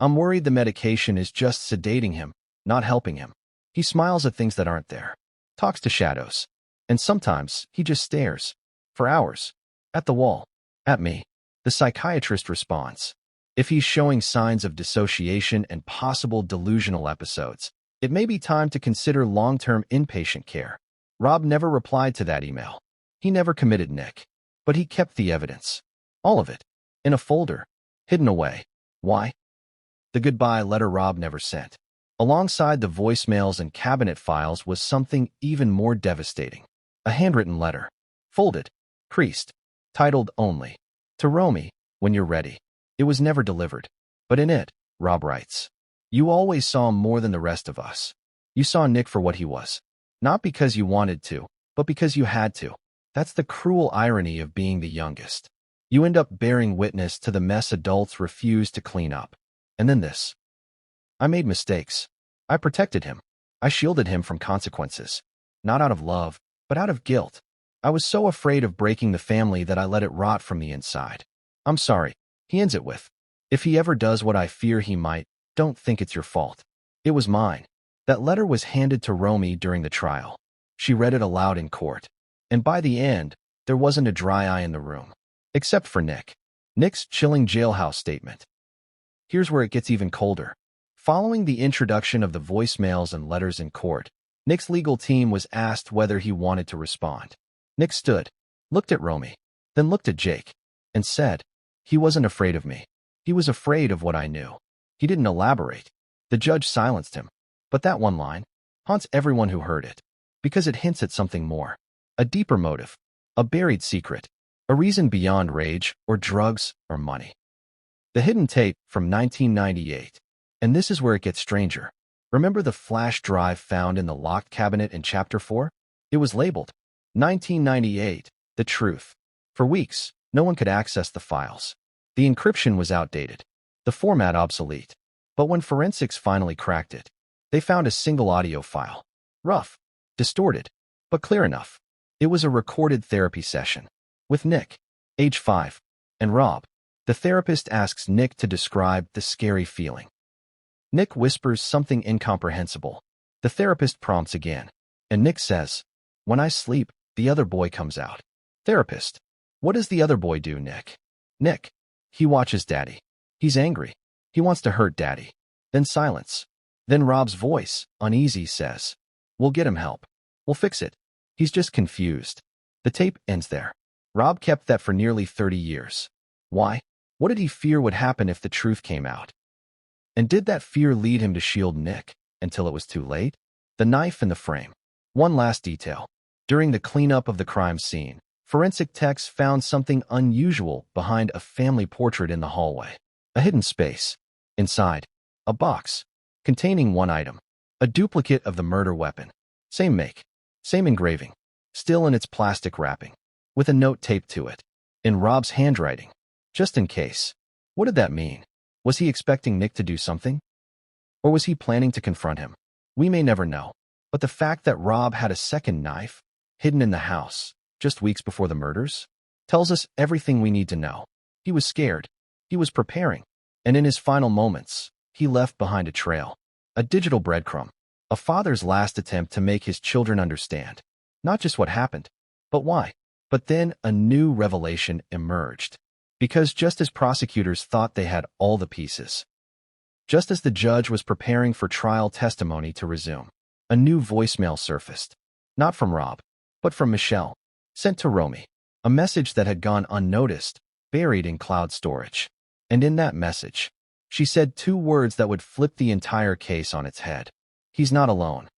I'm worried the medication is just sedating him, not helping him. He smiles at things that aren't there, talks to shadows, and sometimes he just stares, for hours, at the wall, at me. The psychiatrist responds, if he's showing signs of dissociation and possible delusional episodes, it may be time to consider long-term inpatient care. Rob never replied to that email. He never committed Nick, but he kept the evidence. All of it. In a folder. Hidden away. Why? The goodbye letter Rob never sent. Alongside the voicemails and cabinet files was something even more devastating. A handwritten letter. Folded. Creased. Titled only. To Romy, when you're ready. It was never delivered. But in it, Rob writes, you always saw more than the rest of us. You saw Nick for what he was. Not because you wanted to, but because you had to. That's the cruel irony of being the youngest. You end up bearing witness to the mess adults refuse to clean up. And then this. I made mistakes. I protected him. I shielded him from consequences. Not out of love, but out of guilt. I was so afraid of breaking the family that I let it rot from the inside. I'm sorry. He ends it with, if he ever does what I fear he might, don't think it's your fault. It was mine. That letter was handed to Romy during the trial. She read it aloud in court. And by the end, there wasn't a dry eye in the room. Except for Nick. Nick's chilling jailhouse statement. Here's where it gets even colder. Following the introduction of the voicemails and letters in court, Nick's legal team was asked whether he wanted to respond. Nick stood, looked at Romy, then looked at Jake, and said, he wasn't afraid of me. He was afraid of what I knew. He didn't elaborate. The judge silenced him. But that one line haunts everyone who heard it, because it hints at something more. A deeper motive, a buried secret, a reason beyond rage or drugs or money. The hidden tape from 1998. And this is where it gets stranger. Remember the flash drive found in the locked cabinet in Chapter 4? It was labeled 1998, The Truth. For weeks, no one could access the files. The encryption was outdated, the format obsolete. But when forensics finally cracked it, they found a single audio file. Rough, distorted, but clear enough. It was a recorded therapy session with Nick, age 5, and Rob. The therapist asks Nick to describe the scary feeling. Nick whispers something incomprehensible. The therapist prompts again, and Nick says, when I sleep, the other boy comes out. Therapist, what does the other boy do, Nick? Nick, he watches Daddy. He's angry. He wants to hurt Daddy. Then silence. Then Rob's voice, uneasy, says, we'll get him help. We'll fix it. He's just confused. The tape ends there. Rob kept that for nearly 30 years. Why? What did he fear would happen if the truth came out? And did that fear lead him to shield Nick until it was too late? The knife in the frame. One last detail. During the cleanup of the crime scene, forensic techs found something unusual behind a family portrait in the hallway. A hidden space. Inside, a box containing one item, a duplicate of the murder weapon. Same make, same engraving, still in its plastic wrapping, with a note taped to it, in Rob's handwriting. Just in case. What did that mean? Was he expecting Nick to do something? Or was he planning to confront him? We may never know. But the fact that Rob had a second knife, hidden in the house, just weeks before the murders, tells us everything we need to know. He was scared. He was preparing. And in his final moments, he left behind a trail. A digital breadcrumb. A father's last attempt to make his children understand. Not just what happened, but why. But then a new revelation emerged. Because just as prosecutors thought they had all the pieces, just as the judge was preparing for trial testimony to resume, a new voicemail surfaced. Not from Rob, but from Michelle, sent to Romy. A message that had gone unnoticed, buried in cloud storage. And in that message, she said 2 words that would flip the entire case on its head. He's not alone.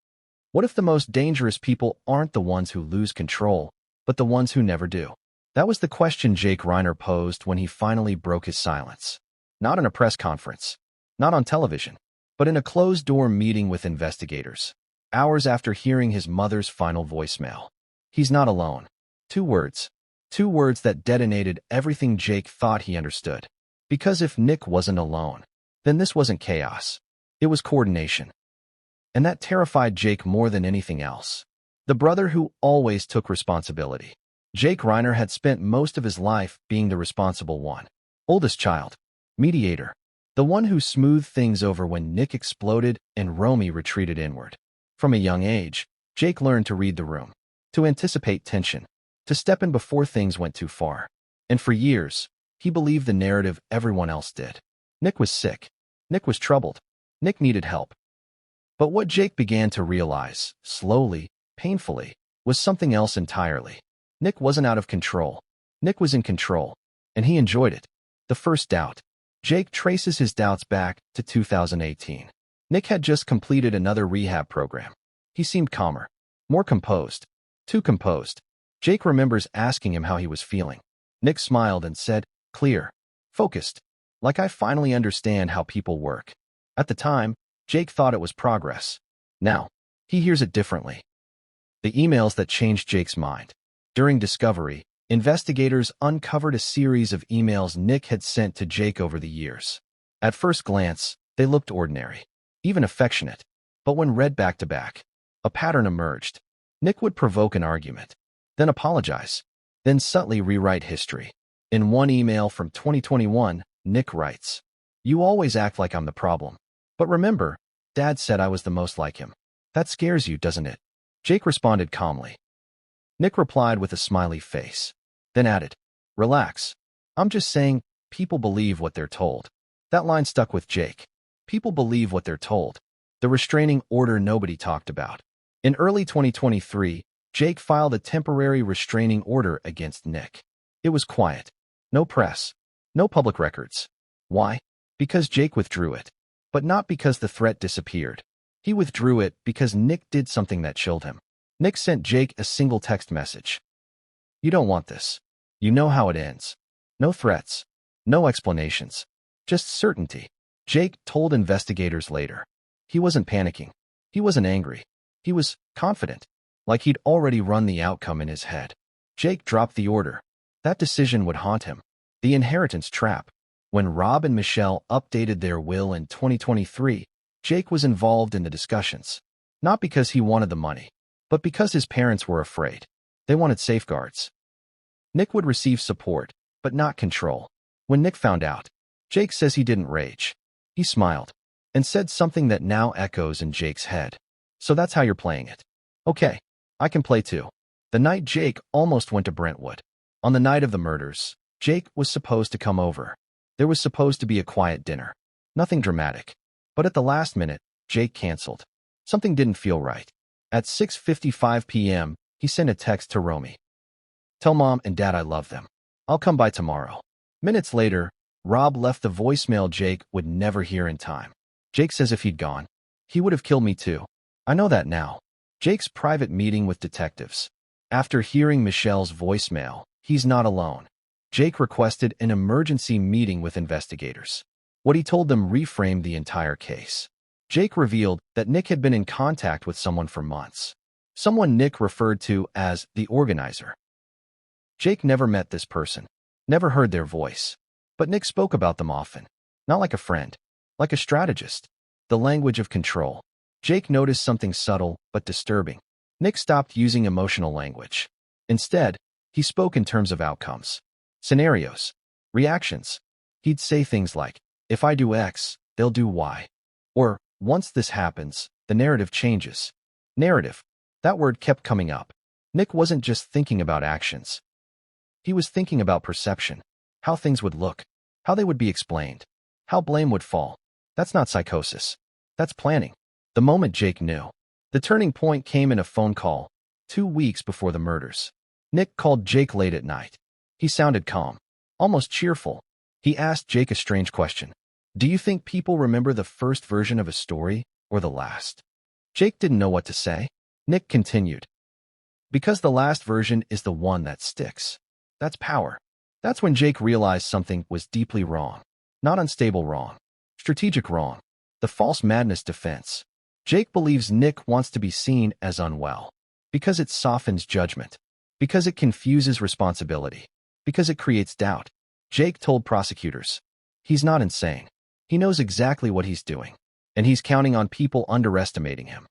What if the most dangerous people aren't the ones who lose control, but the ones who never do? That was the question Jake Reiner posed when he finally broke his silence. Not in a press conference, not on television, but in a closed-door meeting with investigators, hours after hearing his mother's final voicemail. He's not alone. 2 words. 2 words that detonated everything Jake thought he understood. Because if Nick wasn't alone, then this wasn't chaos. It was coordination. And that terrified Jake more than anything else. The brother who always took responsibility. Jake Reiner had spent most of his life being the responsible one. Oldest child. Mediator. The one who smoothed things over when Nick exploded and Romy retreated inward. From a young age, Jake learned to read the room, to anticipate tension, to step in before things went too far. And for years, he believed the narrative everyone else did. Nick was sick. Nick was troubled. Nick needed help. But what Jake began to realize, slowly, painfully, was something else entirely. Nick wasn't out of control. Nick was in control, and he enjoyed it. The first doubt. Jake traces his doubts back to 2018. Nick had just completed another rehab program. He seemed calmer, more composed. Too composed. Jake remembers asking him how he was feeling. Nick smiled and said, clear, focused, like I finally understand how people work. At the time, Jake thought it was progress. Now, he hears it differently. The emails that changed Jake's mind. During discovery, investigators uncovered a series of emails Nick had sent to Jake over the years. At first glance, they looked ordinary, even affectionate. But when read back to back, a pattern emerged. Nick would provoke an argument, then apologize, then subtly rewrite history. In one email from 2021, Nick writes, "You always act like I'm the problem. But remember, Dad said I was the most like him. That scares you, doesn't it?" Jake responded calmly. Nick replied with a smiley face, then added, "Relax. I'm just saying, people believe what they're told." That line stuck with Jake. People believe what they're told. The restraining order nobody talked about. In early 2023, Jake filed a temporary restraining order against Nick. It was quiet. No press. No public records. Why? Because Jake withdrew it. But not because the threat disappeared. He withdrew it because Nick did something that chilled him. Nick sent Jake a single text message. "You don't want this. You know how it ends." No threats. No explanations. Just certainty. Jake told investigators later. He wasn't panicking. He wasn't angry. He was confident, like he'd already run the outcome in his head. Jake dropped the order. That decision would haunt him. The inheritance trap. When Rob and Michelle updated their will in 2023, Jake was involved in the discussions. Not because he wanted the money, but because his parents were afraid. They wanted safeguards. Nick would receive support, but not control. When Nick found out, Jake says he didn't rage. He smiled and said something that now echoes in Jake's head. "So that's how you're playing it. Okay, I can play too." The night Jake almost went to Brentwood. On the night of the murders, Jake was supposed to come over. There was supposed to be a quiet dinner. Nothing dramatic. But at the last minute, Jake canceled. Something didn't feel right. At 6:55 p.m., he sent a text to Romy. "Tell Mom and Dad I love them. I'll come by tomorrow." Minutes later, Rob left the voicemail Jake would never hear in time. Jake says if he'd gone, he would have killed me too. I know that now. Jake's private meeting with detectives. After hearing Michelle's voicemail, he's not alone. Jake requested an emergency meeting with investigators. What he told them reframed the entire case. Jake revealed that Nick had been in contact with someone for months. Someone Nick referred to as the organizer. Jake never met this person, never heard their voice. But Nick spoke about them often. Not like a friend, like a strategist. The language of control. Jake noticed something subtle but disturbing. Nick stopped using emotional language. Instead, he spoke in terms of outcomes, scenarios, reactions. He'd say things like, "If I do X, they'll do Y." Or, "Once this happens, the narrative changes." Narrative. That word kept coming up. Nick wasn't just thinking about actions. He was thinking about perception. How things would look. How they would be explained. How blame would fall. That's not psychosis. That's planning. The moment Jake knew. The turning point came in a phone call, 2 weeks before the murders. Nick called Jake late at night. He sounded calm, almost cheerful. He asked Jake a strange question. "Do you think people remember the first version of a story or the last?" Jake didn't know what to say. Nick continued. "Because the last version is the one that sticks. That's power." That's when Jake realized something was deeply wrong. Not unstable wrong. Strategic wrong. The false madness defense. Jake believes Nick wants to be seen as unwell. Because it softens judgment. Because it confuses responsibility. Because it creates doubt. Jake told prosecutors, he's not insane. He knows exactly what he's doing. And he's counting on people underestimating him.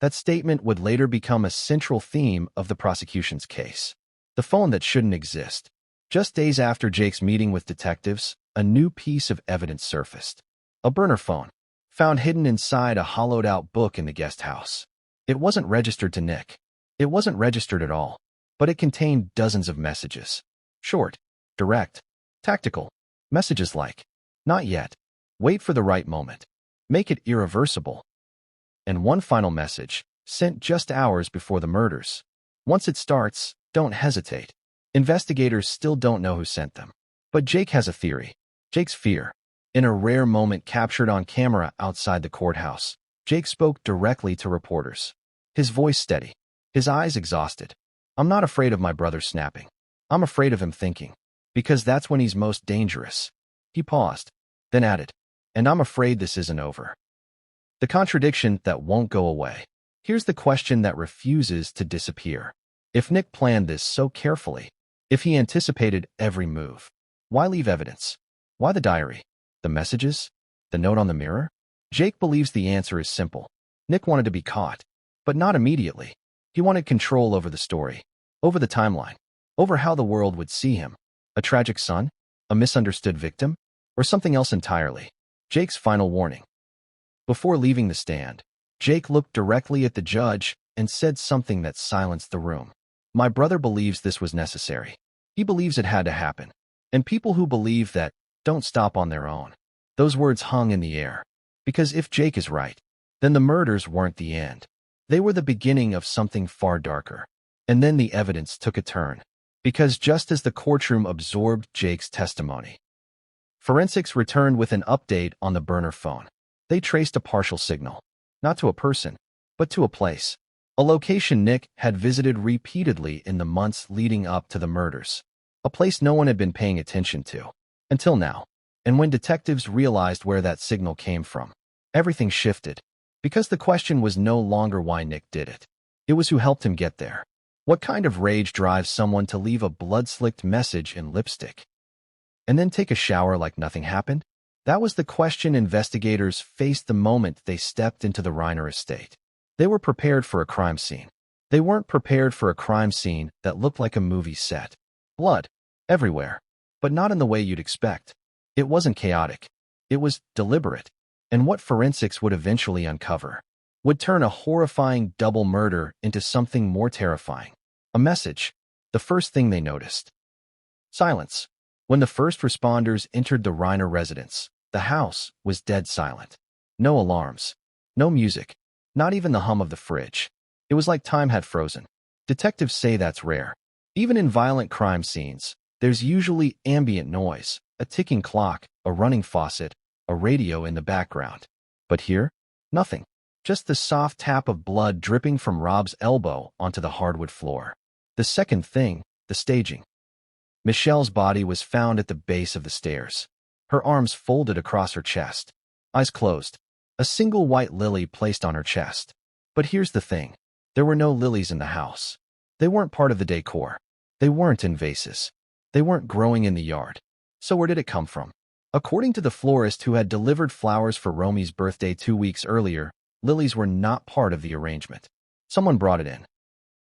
That statement would later become a central theme of the prosecution's case. The phone that shouldn't exist. Just days after Jake's meeting with detectives, a new piece of evidence surfaced. A burner phone, found hidden inside a hollowed-out book in the guest house. It wasn't registered to Nick. It wasn't registered at all, but it contained dozens of messages. Short, direct, tactical. Messages like, "Not yet. Wait for the right moment. Make it irreversible." And one final message, sent just hours before the murders. "Once it starts, don't hesitate." Investigators still don't know who sent them. But Jake has a theory. Jake's fear. In a rare moment captured on camera outside the courthouse, Jake spoke directly to reporters. His voice steady. His eyes exhausted. "I'm not afraid of my brother snapping. I'm afraid of him thinking. Because that's when he's most dangerous." He paused, then added, "And I'm afraid this isn't over." The contradiction that won't go away. Here's the question that refuses to disappear. If Nick planned this so carefully, if he anticipated every move, why leave evidence? Why the diary? The messages? The note on the mirror? Jake believes the answer is simple. Nick wanted to be caught, but not immediately. He wanted control over the story, over the timeline, over how the world would see him. A tragic son? A misunderstood victim? Or something else entirely? Jake's final warning. Before leaving the stand, Jake looked directly at the judge and said something that silenced the room. My brother believes this was necessary. He believes it had to happen. And people who believe that don't stop on their own. Those words hung in the air. Because if Jake is right, then the murders weren't the end. They were the beginning of something far darker. And then the evidence took a turn. Because just as the courtroom absorbed Jake's testimony, forensics returned with an update on the burner phone. They traced a partial signal, not to a person, but to a place. A location Nick had visited repeatedly in the months leading up to the murders. A place no one had been paying attention to. Until now. And when detectives realized where that signal came from, everything shifted. Because the question was no longer why Nick did it. It was who helped him get there. What kind of rage drives someone to leave a blood-slicked message in lipstick? And then take a shower like nothing happened? That was the question investigators faced the moment they stepped into the Reiner estate. They were prepared for a crime scene. They weren't prepared for a crime scene that looked like a movie set. Blood. Everywhere. But not in the way you'd expect. It wasn't chaotic. It was deliberate. And what forensics would eventually uncover would turn a horrifying double murder into something more terrifying. A message. The first thing they noticed. Silence. When the first responders entered the Reiner residence, the house was dead silent. No alarms. No music. Not even the hum of the fridge. It was like time had frozen. Detectives say that's rare. Even in violent crime scenes, there's usually ambient noise, a ticking clock, a running faucet, a radio in the background. But here, nothing. Just the soft tap of blood dripping from Rob's elbow onto the hardwood floor. The second thing, the staging. Michelle's body was found at the base of the stairs. Her arms folded across her chest. Eyes closed. A single white lily placed on her chest. But here's the thing. There were no lilies in the house. They weren't part of the decor. They weren't in vases. They weren't growing in the yard. So where did it come from? According to the florist who had delivered flowers for Romy's birthday 2 weeks earlier, lilies were not part of the arrangement. Someone brought it in.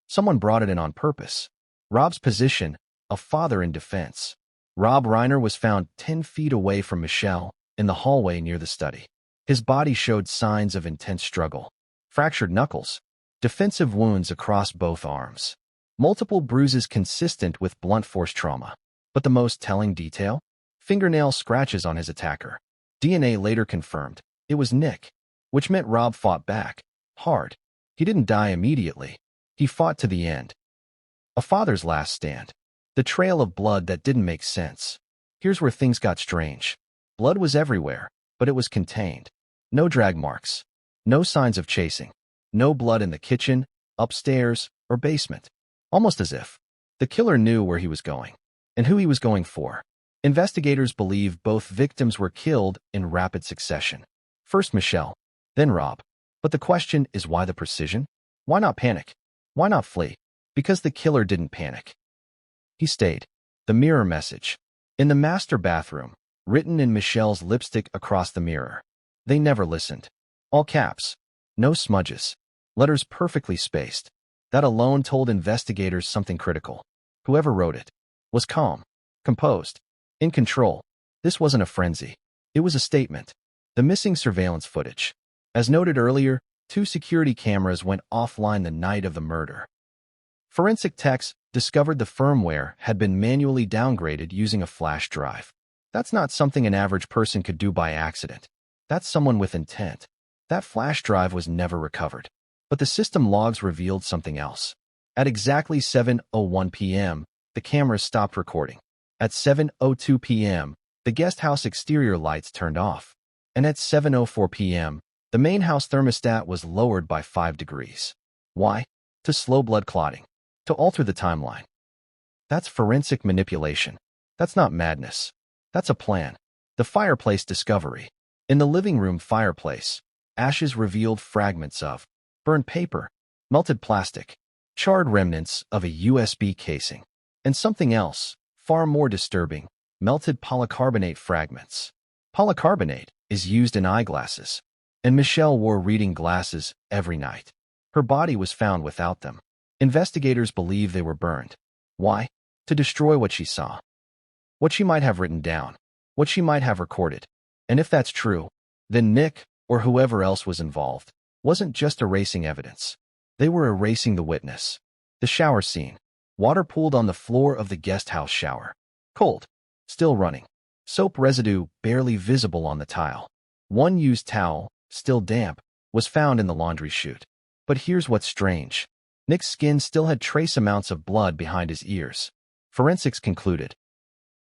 Someone brought it in on purpose. Rob's position, a father in defense. Rob Reiner was found 10 feet away from Michelle, in the hallway near the study. His body showed signs of intense struggle. Fractured knuckles. Defensive wounds across both arms. Multiple bruises consistent with blunt force trauma. But the most telling detail? Fingernail scratches on his attacker. DNA later confirmed it was Nick, which meant Rob fought back. Hard. He didn't die immediately. He fought to the end. A father's last stand. The trail of blood that didn't make sense. Here's where things got strange. Blood was everywhere, but it was contained. No drag marks. No signs of chasing. No blood in the kitchen, upstairs, or basement. Almost as if the killer knew where he was going and who he was going for. Investigators believe both victims were killed in rapid succession. First Michelle, then Rob. But the question is, why the precision? Why not panic? Why not flee? Because the killer didn't panic. He stayed. The mirror message. In the master bathroom, written in Michelle's lipstick across the mirror. They never listened. All caps. No smudges. Letters perfectly spaced. That alone told investigators something critical. Whoever wrote it was calm, composed, in control. This wasn't a frenzy. It was a statement. The missing surveillance footage. As noted earlier, 2 security cameras went offline the night of the murder. Forensic techs discovered the firmware had been manually downgraded using a flash drive. That's not something an average person could do by accident. That's someone with intent. That flash drive was never recovered. But the system logs revealed something else. At exactly 7:01 p.m., the cameras stopped recording. At 7:02 p.m., the guest house exterior lights turned off. And at 7:04 p.m., the main house thermostat was lowered by 5 degrees. Why? To slow blood clotting. To alter the timeline. That's forensic manipulation. That's not madness. That's a plan. The fireplace discovery. In the living room fireplace, ashes revealed fragments of burned paper, melted plastic, charred remnants of a USB casing, and something else, far more disturbing, melted polycarbonate fragments. Polycarbonate is used in eyeglasses. and Michelle wore reading glasses every night. Her body was found without them. Investigators believe they were burned. Why? To destroy what she saw. What she might have written down. What she might have recorded. And if that's true, then Nick, or whoever else was involved, wasn't just erasing evidence. They were erasing the witness. The shower scene. Water pooled on the floor of the guest house shower. Cold. Still running. Soap residue barely visible on the tile. One used towel, still damp, was found in the laundry chute. But here's what's strange. Nick's skin still had trace amounts of blood behind his ears. Forensics concluded.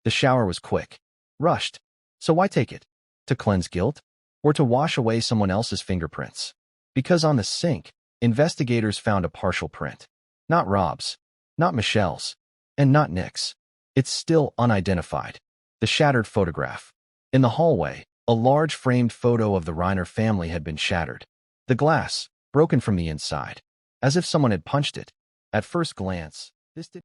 The shower was quick. Rushed. So why take it? To cleanse guilt? Or to wash away someone else's fingerprints? Because on the sink, investigators found a partial print. Not Rob's. Not Michelle's. And not Nick's. It's still unidentified. The shattered photograph. In the hallway, a large framed photo of the Reiner family had been shattered. The glass, broken from the inside. As if someone had punched it. At first glance, this did